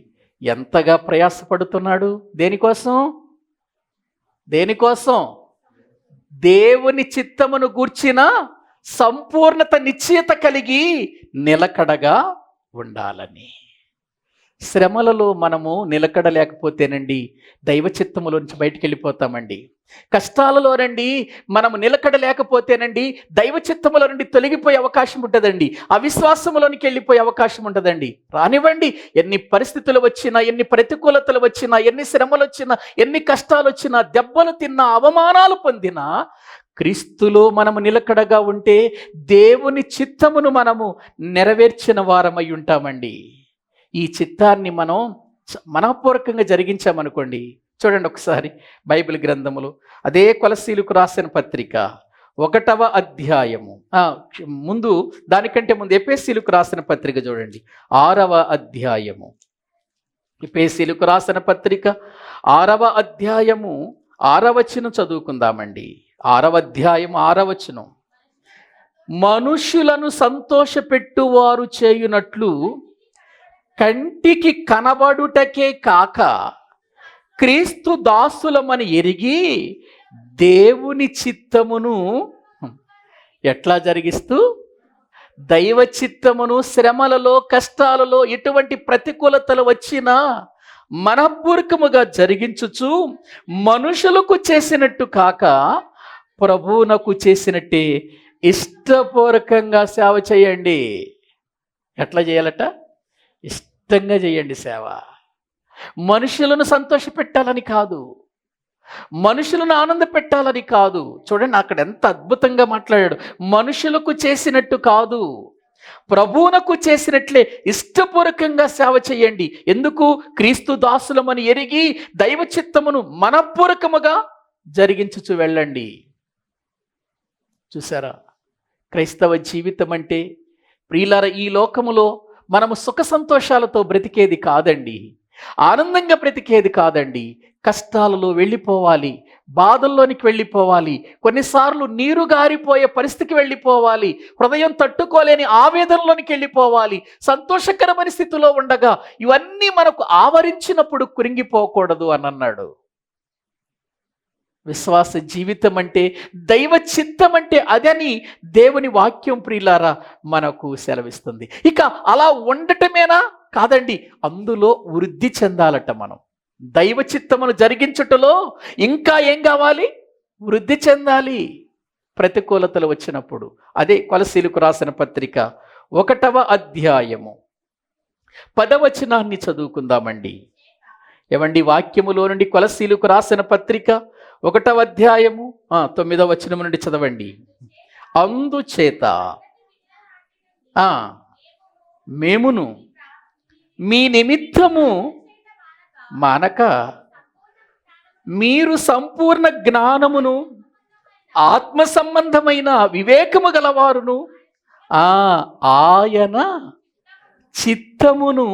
ఎంతగా ప్రయాసపడుతున్నాడు? దేనికోసం? దేవుని చిత్తమును గూర్చిన సంపూర్ణత నిశ్చయత కలిగి నిలకడగా ఉండాలని. శ్రమలలో మనము నిలకడలేకపోతేనండి దైవ చిత్తములో నుంచి బయటికి వెళ్ళిపోతామండి. కష్టాలలోనండి మనము నిలకడలేకపోతేనండి దైవ చిత్తములో నుండి తొలగిపోయే అవకాశం ఉంటుందండి. అవిశ్వాసములోనికి వెళ్ళిపోయే అవకాశం ఉంటుందండి. రానివ్వండి, ఎన్ని పరిస్థితులు వచ్చినా, ఎన్ని ప్రతికూలతలు వచ్చినా, ఎన్ని శ్రమలు వచ్చినా, ఎన్ని కష్టాలు వచ్చినా, దెబ్బలు తిన్నా, అవమానాలు పొందినా, క్రీస్తులో మనము నిలకడగా ఉంటే దేవుని చిత్తమును మనము నెరవేర్చిన వారమై ఉంటామండి. ఈ చిత్తాన్ని మనం మనపూర్వకంగా జరిగించామనుకోండి. చూడండి ఒకసారి బైబిల్ గ్రంథములు అదే కొలసీలకు రాసిన పత్రిక 1వ అధ్యాయము, ముందు దానికంటే ముందు ఎఫెసీయులకు రాసిన పత్రిక చూడండి 6వ అధ్యాయము. ఎఫెసీయులకు రాసిన పత్రిక 6వ అధ్యాయము 6వ వచనం చదువుకుందామండి. 6వ అధ్యాయం 6వ వచనం. మనుషులను సంతోషపెట్టువారు చేయునట్లు కంటికి కనబడుటకే కాక క్రీస్తు దాసులమని ఎరిగి దేవుని చిత్తమును ఎట్లా జరిగిస్తూ, దైవ చిత్తమును శ్రమలలో కష్టాలలో ఎటువంటి ప్రతికూలతలు వచ్చినా మనపూర్వకముగా జరిగించుచు మనుషులకు చేసినట్టు కాక ప్రభువునకు చేసినట్టే ఇష్టపూర్వకంగా సేవ చేయండి. ఎట్లా చేయాలట? ఇష్టంగా చేయండి సేవ. మనుషులను సంతోషపెట్టాలని కాదు, మనుషులను ఆనంద పెట్టాలని కాదు. చూడండి అక్కడ ఎంత అద్భుతంగా మాట్లాడాడు. మనుషులకు చేసినట్టు కాదు, ప్రభువునకు చేసినట్లే ఇష్టపూర్వకంగా సేవ చేయండి. ఎందుకు? క్రీస్తు దాసులమని ఎరిగి దైవ చిత్తమును మనపూర్వకముగా జరిగించుచు వెళ్ళండి. చూసారా, క్రైస్తవ జీవితం అంటే ప్రియులారా, ఈ లోకములో మనము సుఖ సంతోషాలతో బ్రతికేది కాదండి, ఆనందంగా బ్రతికేది కాదండి. కష్టాలలో వెళ్ళిపోవాలి, బాధల్లోనికి వెళ్ళిపోవాలి, కొన్నిసార్లు నీరు గారిపోయే పరిస్థితికి వెళ్ళిపోవాలి, హృదయం తట్టుకోలేని ఆవేదనలోనికి వెళ్ళిపోవాలి, సంతోషకరమైన స్థితిలో ఉండగా ఇవన్నీ మనకు ఆవరించినప్పుడు కురింగిపోకూడదు అని అన్నాడు. విశ్వాస జీవితం అంటే, దైవ చిత్తం అంటే అదని దేవుని వాక్యం ప్రియులారా మనకు సెలవిస్తుంది. ఇక అలా ఉండటమేనా? కాదండి, అందులో వృద్ధి చెందాలట. మనం దైవ చిత్తమును జరిగించుటలో ఇంకా ఏం కావాలి? వృద్ధి చెందాలి. ప్రతికూలతలు వచ్చినప్పుడు. అదే కొలసీలకు రాసిన పత్రిక 1వ అధ్యాయము 10వ వచనాన్ని చదువుకుందామండి. ఏమండి, వాక్యములో నుండి కొలసీలకు రాసిన పత్రిక 1వ అధ్యాయము 9వ వచనం నుండి చదవండి. అందుచేత మేమును మీ నిమిత్తము మానక మీరు సంపూర్ణ జ్ఞానమును ఆత్మ సంబంధమైన వివేకము గలవారును ఆయన చిత్తమును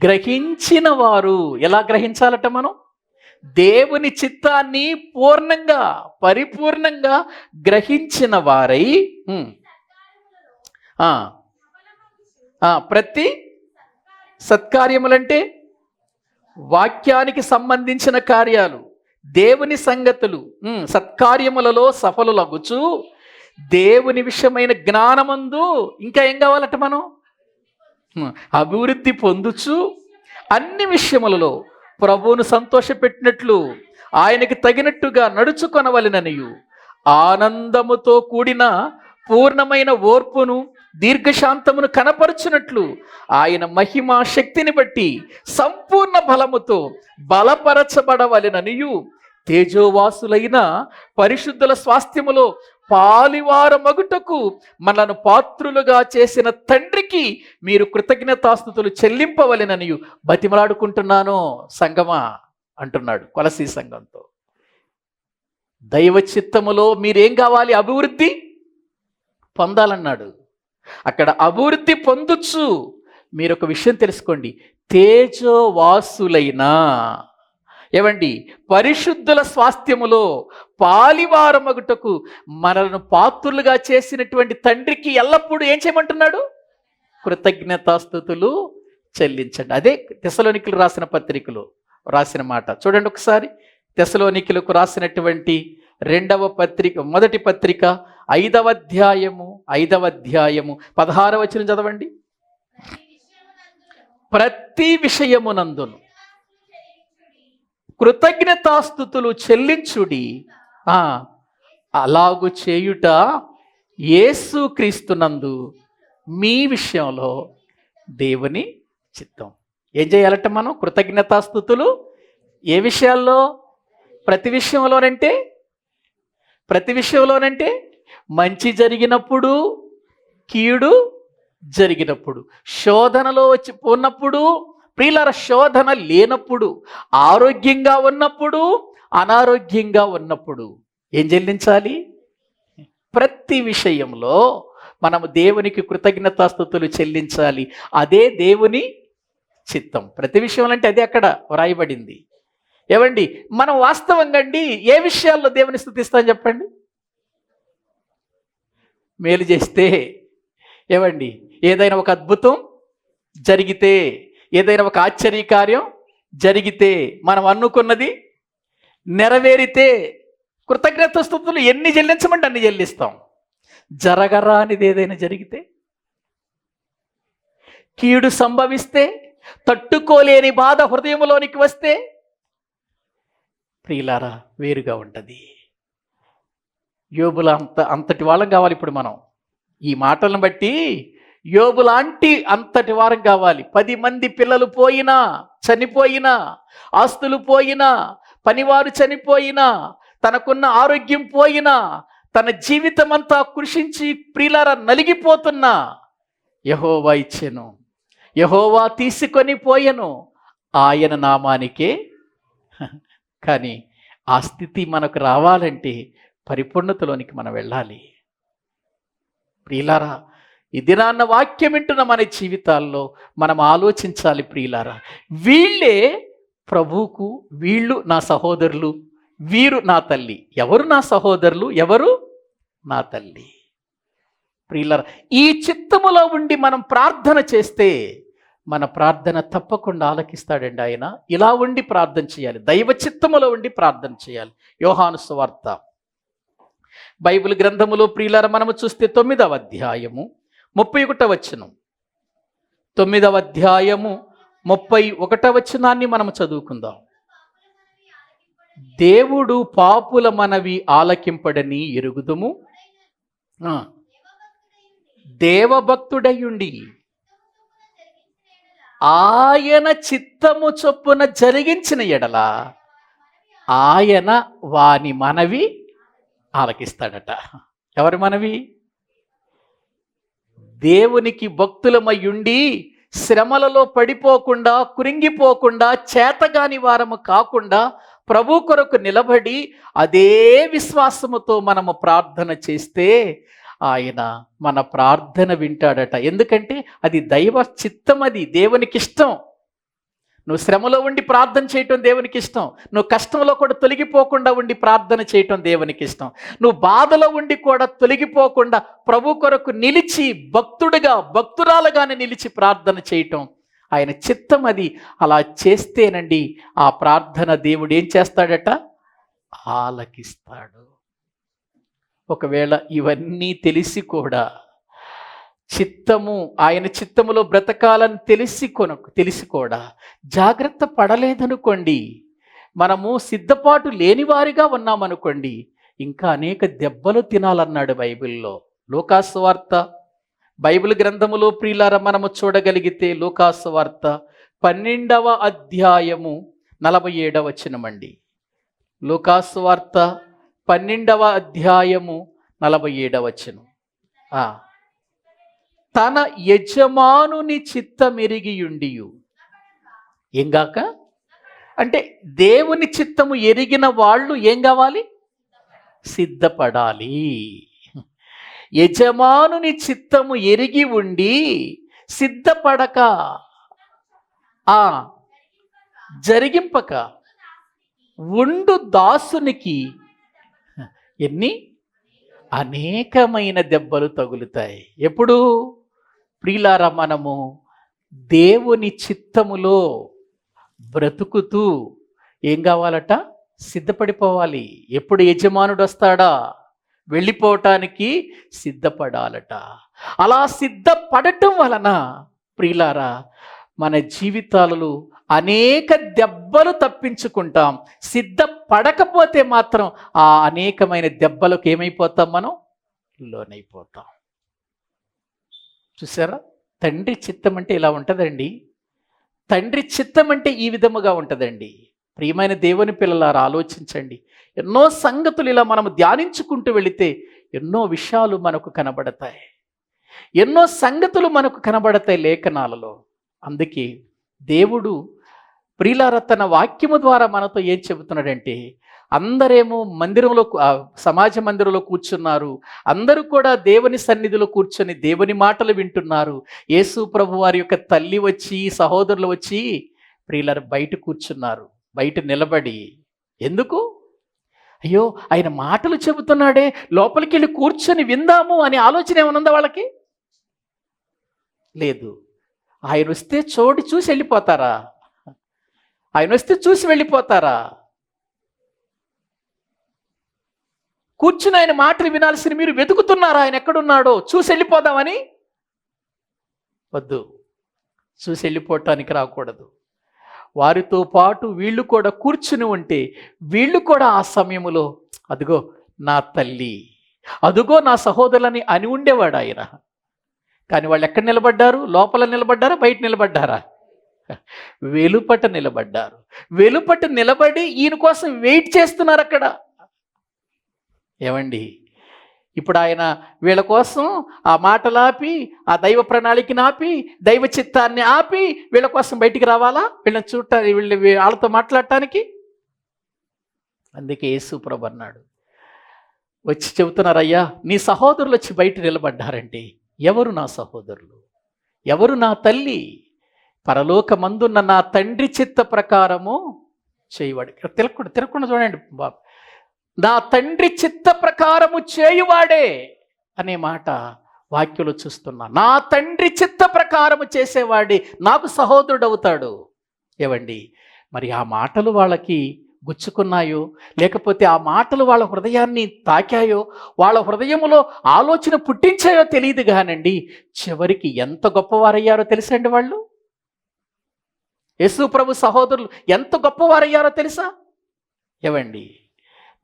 గ్రహించిన వారు. ఎలా గ్రహించాలట? మనం దేవుని చిత్తాన్ని పూర్ణంగా పరిపూర్ణంగా గ్రహించిన వారై ప్రతి సత్కార్యములంటే వాక్యానికి సంబంధించిన కార్యాలు, దేవుని సంగతులు, సత్కార్యములలో సఫలులగుచు దేవుని విషయమైన జ్ఞానమందు ఇంకా ఏం కావాలట? మనం అభివృద్ధి పొందుచు అన్ని విషయములలో ప్రభువును సంతోషపెట్టినట్లు ఆయనకి తగినట్టుగా నడుచుకొనవలెననియు ఆనందముతో కూడిన పూర్ణమైన ఓర్పును దీర్ఘశాంతమును కనపరుచునట్లు ఆయన మహిమా శక్తిని బట్టి సంపూర్ణ బలముతో బలపరచబడవలెననియు తేజోవాసులైన పరిశుద్ధుల స్వాస్థ్యములో పాలివారమగుటకు మనను పాత్రులుగా చేసిన తండ్రికి మీరు కృతజ్ఞతాస్తుతులు చెల్లింపవలెననియు బతిమలాడుకుంటున్నాను సంగమా అంటున్నాడు కొలసీ సంఘంతో. దైవ చిత్తములో మీరేం కావాలి? అభివృద్ధి పొందాలన్నాడు. అక్కడ అభివృద్ధి పొందొచ్చు. మీరు ఒక విషయం తెలుసుకోండి, తేజోవాసులైన ఏమండి పరిశుద్ధుల స్వాస్థ్యములో పాలివారమగుటకు మనలను పాత్రులుగా చేసినటువంటి తండ్రికి ఎల్లప్పుడూ ఏం చేయమంటున్నాడు? కృతజ్ఞతాస్తుతులు చెల్లించండి. అదే తెస్సలోనికీయులకు రాసిన పత్రికలో రాసిన మాట చూడండి ఒకసారి. తెస్సలోనికీయులకు రాసినటువంటి 2వ పత్రిక, మొదటి పత్రిక 5వ అధ్యాయము 16వ వచనం చదవండి. ప్రతి విషయమునందును కృతజ్ఞతాస్తుతులు చెల్లించుడి, అలాగు చేయుట యేసు క్రీస్తునందు మీ విషయంలో దేవుని చిత్తం. ఏం చేయాలంటే మనం కృతజ్ఞతాస్తుతులు ఏ విషయాల్లో? ప్రతి విషయంలోనంటే మంచి జరిగినప్పుడు, కీడు జరిగినప్పుడు, శోధనలో వచ్చి ఉన్నప్పుడు, ప్రియులార శోధన లేనప్పుడు, ఆరోగ్యంగా ఉన్నప్పుడు, అనారోగ్యంగా ఉన్నప్పుడు ఏం చెల్లించాలి? ప్రతి విషయంలో మనము దేవునికి కృతజ్ఞతాస్తుతులు చెల్లించాలి. అదే దేవుని చిత్తం. ప్రతి విషయంలో అంటే అదే అక్కడ వ్రాయబడింది. ఏవండి, మనం వాస్తవంగా అండి ఏ విషయాల్లో దేవుని స్తుతిస్తాం చెప్పండి? మేలు చేస్తే, ఏవండి, ఏదైనా ఒక అద్భుతం జరిగితే, ఏదైనా ఒక ఆశ్చర్యకార్యం జరిగితే, మనం అనుకున్నది నెరవేరితే కృతజ్ఞతాస్తుతులు ఎన్ని చెల్లించమంటే అన్ని చెల్లిస్తాం. జరగరానిది ఏదైనా జరిగితే, కీడు సంభవిస్తే, తట్టుకోలేని బాధ హృదయంలోనికి వస్తే, ప్రియులారా, వేరుగా ఉంటుంది. యోబుల అంతటి వాళ్ళం కావాలి ఇప్పుడు మనం. ఈ మాటలను బట్టి యోబు లాంటి అంతటి వారం కావాలి. 10 మంది పిల్లలు పోయినా, చనిపోయినా, ఆస్తులు పోయినా, పనివారు చనిపోయినా, తనకున్న ఆరోగ్యం పోయినా, తన జీవితం అంతా కృషించి ప్రియులారా నలిగిపోతున్నా, యెహోవా ఇచ్చెను, యెహోవా తీసుకొని పోయెను, ఆయన నామానికే. కానీ ఆ స్థితి మనకు రావాలంటే పరిపూర్ణతలోనికి మనం వెళ్ళాలి. ప్రియులారా, ఈ దినాన్న వాక్యం వింటున్న మన జీవితాల్లో మనం ఆలోచించాలి. ప్రియులారా, వీళ్ళే ప్రభువుకు, వీళ్ళు నా సహోదరులు, వీరు నా తల్లి. ఎవరు నా సహోదరులు, ఎవరు నా తల్లి? ప్రియులారా, ఈ చిత్తములో ఉండి మనం ప్రార్థన చేస్తే మన ప్రార్థన తప్పకుండా ఆలకిస్తాడండి ఆయన. ఇలా ఉండి ప్రార్థన చేయాలి, దైవ చిత్తములో ఉండి ప్రార్థన చేయాలి. యోహాను సువార్త బైబిల్ గ్రంథములో ప్రియులారా మనము చూస్తే 9వ అధ్యాయము 31వ వచనం, 9వ అధ్యాయము 31వ వచనాన్ని మనము చదువుకుందాం. దేవుడు పాపుల మనవి ఆలకింపడని ఎరుగుదుము, దేవభక్తుడయుండి ఆయన చిత్తము చొప్పున జరిగించిన ఎడల ఆయన వాని మనవి ఆలకిస్తాడట. ఎవరి మనవి? దేవునికి భక్తులమయ్యుండి శ్రమలలో పడిపోకుండా, కురింగిపోకుండా, చేతగాని వారము కాకుండా ప్రభు కొరకు నిలబడి అదే విశ్వాసముతో మనము ప్రార్థన చేస్తే ఆయన మన ప్రార్థన వింటాడట. ఎందుకంటే అది దైవ చిత్తం, అది దేవునికి ఇష్టం. నువ్వు శ్రమలో ఉండి ప్రార్థన చేయటం దేవునికి ఇష్టం. నువ్వు కష్టంలో కూడా తొలగిపోకుండా ఉండి ప్రార్థన చేయటం దేవునికి ఇష్టం. నువ్వు బాధలో ఉండి కూడా తొలగిపోకుండా ప్రభు కొరకు నిలిచి భక్తుడిగా, భక్తురాలుగానే నిలిచి ప్రార్థన చేయటం ఆయన చిత్తం. అది అలా చేస్తేనండి ఆ ప్రార్థన దేవుడు ఏం చేస్తాడట? ఆలకిస్తాడు. ఒకవేళ ఇవన్నీ తెలిసి కూడా చిత్తము, ఆయన చిత్తములో బ్రతకాలని తెలిసి కూడా జాగ్రత్త పడలేదనుకోండి, మనము సిద్ధపాటు లేనివారిగా ఉన్నామనుకోండి, ఇంకా అనేక దెబ్బలు తినాలన్నాడు బైబిల్లో. లూకాసు వార్త బైబిల్ గ్రంథములో ప్రియులారా మనము చూడగలిగితే లూకాసు వార్త 12వ అధ్యాయము 47వ వచనమండి. లూకాసు వార్త 12వ అధ్యాయము 47వ వచనం. తన యజమానుని చిత్తమెరిగియుండియు, ఏంగాక అంటే దేవుని చిత్తము ఎరిగిన వాళ్ళు ఏం కావాలి? సిద్ధపడాలి. యజమానుని చిత్తము ఎరిగి ఉండి సిద్ధపడక, జరిగింపక ఉండు దాసునికి ఎన్ని అనేకమైన దెబ్బలు తగులుతాయి. ఎప్పుడు? ప్రియులారా, మనము దేవుని చిత్తములో బ్రతుకుతూ ఏం కావాలట? సిద్ధపడిపోవాలి. ఎప్పుడు యజమానుడు వస్తాడా వెళ్ళిపోవటానికి సిద్ధపడాలట. అలా సిద్ధపడటం వలన ప్రియులారా మన జీవితాలలో అనేక దెబ్బలు తప్పించుకుంటాం. సిద్ధపడకపోతే మాత్రం ఆ అనేకమైన దెబ్బలకు ఏమైపోతాం? మనం లోనైపోతాం. చూసారా? తండ్రి చిత్తం అంటే ఇలా ఉంటుందండి. తండ్రి చిత్తం అంటే ఈ విధముగా ఉంటుందండి. ప్రియమైన దేవుని పిల్లలారా, ఆలోచించండి. ఎన్నో సంగతులు ఇలా మనము ధ్యానించుకుంటూ వెళితే ఎన్నో విషయాలు మనకు కనబడతాయి, ఎన్నో సంగతులు మనకు కనబడతాయి లేఖనాలలో. అందుకే దేవుడు ప్రియులారా తన వాక్యము ద్వారా మనతో ఏం చెబుతున్నాడంటే, అందరేమో మందిరంలో, సమాజ మందిరంలో కూర్చున్నారు, అందరూ కూడా దేవుని సన్నిధిలో కూర్చొని దేవుని మాటలు వింటున్నారు. యేసు ప్రభు వారి యొక్క తల్లి వచ్చి, సహోదరులు వచ్చి ప్రియులారా బయట కూర్చున్నారు. బయట నిలబడి. ఎందుకు? అయ్యో, ఆయన మాటలు చెబుతున్నాడే, లోపలికి వెళ్ళి కూర్చొని విందాము అనే ఆలోచన ఏమైనా ఉందా వాళ్ళకి? లేదు. ఆయన వస్తే చూసి వెళ్ళిపోతారా? ఆయన వస్తే చూసి వెళ్ళిపోతారా? కూర్చుని ఆయన మాటలు వినాల్సిన మీరు వెతుకుతున్నారా ఆయన ఎక్కడున్నాడో చూసి వెళ్ళిపోదామని? వద్దు, చూసి వెళ్ళిపోవటానికి రాకూడదు. వారితో పాటు వీళ్ళు కూడా కూర్చుని ఉంటే వీళ్ళు కూడా ఆ సమయంలో అదిగో నా తల్లి, అదుగో నా సహోదరులని అని ఉండేవాడు ఆయన. కానీ వాళ్ళు ఎక్కడ నిలబడ్డారు? లోపల నిలబడ్డారా, బయట నిలబడ్డారా? వెలుపట నిలబడ్డారు. వెలుపట నిలబడి ఈయన కోసం వెయిట్ చేస్తున్నారు అక్కడ. ఏమండి, ఇప్పుడు ఆయన వీళ్ళ కోసం ఆ మాటలు ఆపి, ఆ దైవ ప్రణాళికని ఆపి, దైవ చిత్తాన్ని ఆపి వీళ్ళ కోసం బయటికి రావాలా? వీళ్ళని చూడటానికి, వాళ్ళతో మాట్లాడటానికి? అందుకే యేసు ప్రభు అన్నాడు, వచ్చి చెబుతున్నారయ్యా, నీ సహోదరులు వచ్చి బయట నిలబడ్డారంటే ఎవరు నా సహోదరులు? ఎవరు నా తల్లి? పరలోకమందున్న నా తండ్రి చిత్త ప్రకారము చేయవాడు. తిరగకుండా చూడండి బాబు. నా తండ్రి చిత్త ప్రకారము చేయువాడే అనే మాట వాక్యంలో చూస్తున్నా. నా తండ్రి చిత్త ప్రకారము చేసేవాడే నాకు సహోదరుడు అవుతాడు. ఏవండి, మరి ఆ మాటలు వాళ్ళకి గుచ్చుకున్నాయో, లేకపోతే ఆ మాటలు వాళ్ళ హృదయాన్ని తాకాయో, వాళ్ళ హృదయములో ఆలోచన పుట్టించాయో తెలియదు కానండి, చివరికి ఎంత గొప్పవారయ్యారో తెలుసండి వాళ్ళు. యేసు ప్రభు సహోదరులు ఎంత గొప్పవారయ్యారో తెలుసా? ఏవండి,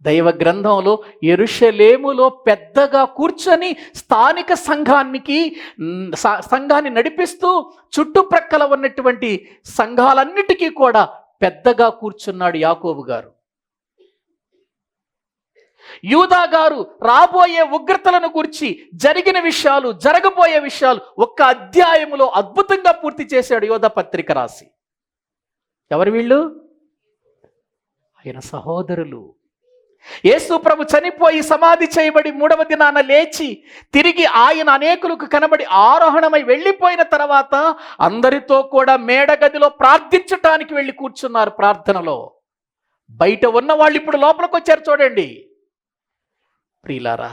దైవ గ్రంథంలో యెరూషలేములో పెద్దగా కూర్చొని స్థానిక సంఘాన్ని నడిపిస్తూ చుట్టుప్రక్కల ఉన్నటువంటి సంఘాలన్నిటికీ కూడా పెద్దగా కూర్చున్నాడు యాకోబు గారు. యూదా గారు రాబోయే ఉగ్రతలను గురించి, జరిగిన విషయాలు, జరగబోయే విషయాలు ఒక్క అధ్యాయములో అద్భుతంగా పూర్తి చేశాడు యోధా పత్రిక రాసి. ఎవరు వీళ్ళు? ఆయన సహోదరులు. యేసు ప్రభు చనిపోయి సమాధి చేయబడి 3వ దినాన లేచి తిరిగి ఆయన అనేకులకు కనబడి ఆరోహణమై వెళ్ళిపోయిన తర్వాత అందరితో కూడా మేడగదిలో ప్రార్థించటానికి వెళ్ళి కూర్చున్నారు. ప్రార్థనలో బయట ఉన్న వాళ్ళు ఇప్పుడు లోపలికి వచ్చారు. చూడండి ప్రియులారా,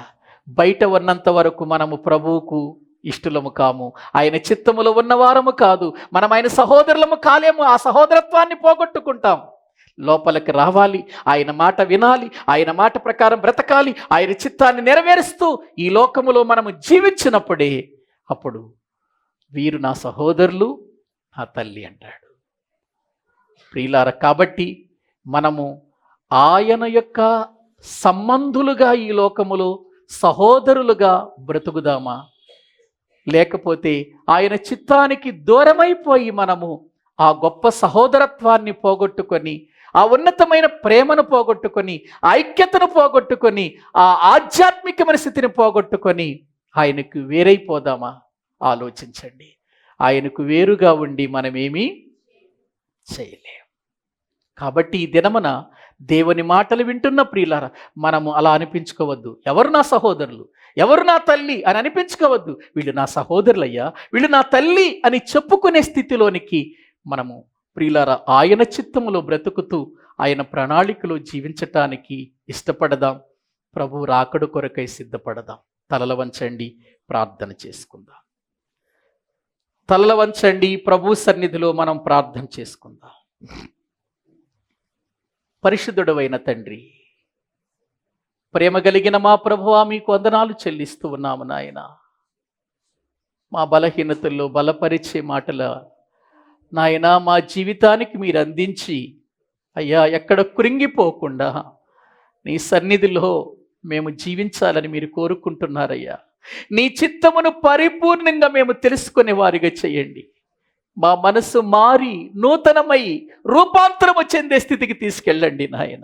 బయట ఉన్నంత వరకు మనము ప్రభువుకు ఇష్టలము కాము, ఆయన చిత్తములో ఉన్నవారము కాదు, మనం ఆయన సహోదరులము కాలేము. ఆ సహోదరత్వాన్ని పోగొట్టుకుంటాం. లోపలికి రావాలి, ఆయన మాట వినాలి, ఆయన మాట ప్రకారం బ్రతకాలి, ఆయన చిత్తాన్ని నెరవేరుస్తూ ఈ లోకములో మనము జీవించినప్పుడే అప్పుడు వీరు నా సహోదరులు, నా తల్లి అంటాడు. ప్రియులారా, కాబట్టి మనము ఆయన యొక్క సంబంధులుగా ఈ లోకములో సహోదరులుగా బ్రతుకుదామా, లేకపోతే ఆయన చిత్తానికి దూరమైపోయి మనము ఆ గొప్ప సహోదరత్వాన్ని పోగొట్టుకొని, ఆ ఉన్నతమైన ప్రేమను పోగొట్టుకొని, ఐక్యతను పోగొట్టుకొని, ఆ ఆధ్యాత్మికమైన స్థితిని పోగొట్టుకొని ఆయనకు వేరైపోదామా? ఆలోచించండి. ఆయనకు వేరుగా ఉండి మనమేమీ చేయలేం. కాబట్టి ఈ దినమున దేవుని మాటలు వింటున్న ప్రియులారా, మనము అలా అనిపించుకోవద్దు. ఎవరు నా సహోదరులు, ఎవరు నా తల్లి అని అనిపించుకోవద్దు. వీళ్ళు నా సహోదరులయ్యా, వీళ్ళు నా తల్లి అని చెప్పుకునే స్థితిలోనికి మనము ప్రియులారా ఆయన చిత్తములో బ్రతుకుతూ ఆయన ప్రణాళికలో జీవించటానికి ఇష్టపడదాం. ప్రభు రాకడు కొరకై సిద్ధపడదాం. తలల వంచండి, ప్రార్థన చేసుకుందాం. తలల వంచండి, ప్రభు సన్నిధిలో మనం ప్రార్థన చేసుకుందాం. పరిశుద్ధుడవైన తండ్రి, ప్రేమ కలిగిన మా ప్రభువా, మీకు వందనాలు చెల్లిస్తూ ఉన్నాము నాయన. మా బలహీనతల్లో బలపరిచే మాటల నాయన మా జీవితానికి మీరు అందించి అయ్యా, ఎక్కడ కృంగిపోకుండా నీ సన్నిధిలో మేము జీవించాలని మీరు కోరుకుంటున్నారయ్యా. నీ చిత్తమును పరిపూర్ణంగా మేము తెలుసుకునే వారిగా చేయండి. మా మనసు మారి నూతనమై రూపాంతరము చెందే స్థితికి తీసుకెళ్ళండి నాయన.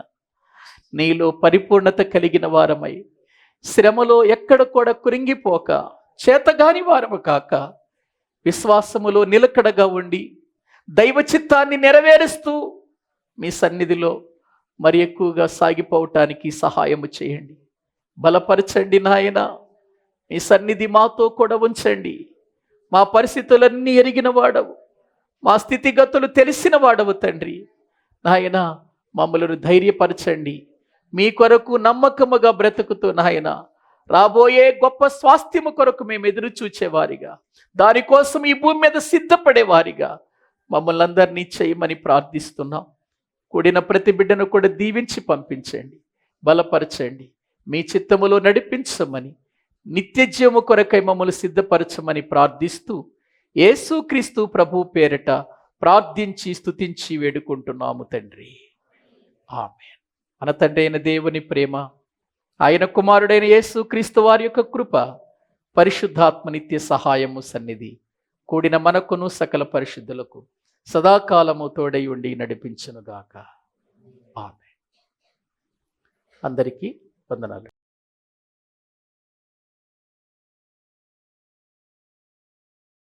నీలో పరిపూర్ణత కలిగిన వారమై శ్రమలో ఎక్కడ కూడా కృంగిపోక చేతగాని వారము కాక విశ్వాసములో నిలకడగా ఉండి దైవ చిత్తాన్ని నెరవేరుస్తూ మీ సన్నిధిలో మరి ఎక్కువగా సాగిపోవటానికి సహాయము చేయండి. బలపరచండి నాయన. మీ సన్నిధి మాతో కూడా ఉంచండి. మా పరిస్థితులన్నీ ఎరిగిన వాడవు, మా స్థితిగతులు తెలిసిన వాడవు తండ్రి. నాయన, మమ్మలను ధైర్యపరచండి. మీ కొరకు నమ్మకముగా బ్రతుకుతూ నాయన రాబోయే గొప్ప స్వాస్థ్యము కొరకు మేము ఎదురు చూచేవారిగా, దానికోసం ఈ భూమి మీద సిద్ధపడేవారిగా మమ్మల్ని అందరినీ చేయమని ప్రార్థిస్తున్నాం. కూడిన ప్రతి బిడ్డను కూడా దీవించి పంపించండి, బలపరచండి, మీ చిత్తములో నడిపించమని, నిత్య జీవము కొరకై మమ్మల్ని సిద్ధపరచమని ప్రార్థిస్తూ యేసుక్రీస్తు ప్రభు పేరిట ప్రార్థించి స్తుతించి వేడుకుంటున్నాము తండ్రి. ఆమేన్. మన తండ్రి అయిన దేవుని ప్రేమ, ఆయన కుమారుడైన యేసుక్రీస్తు వారి యొక్క కృప, పరిశుద్ధాత్మ నిత్య సహాయము సన్నిధి కూడిన మనకును సకల పరిశుద్ధులకు సదాకాలము తోడై ఉండి నడిపించునుగాక. ఆమేన్. అందరికీ వందనాలు.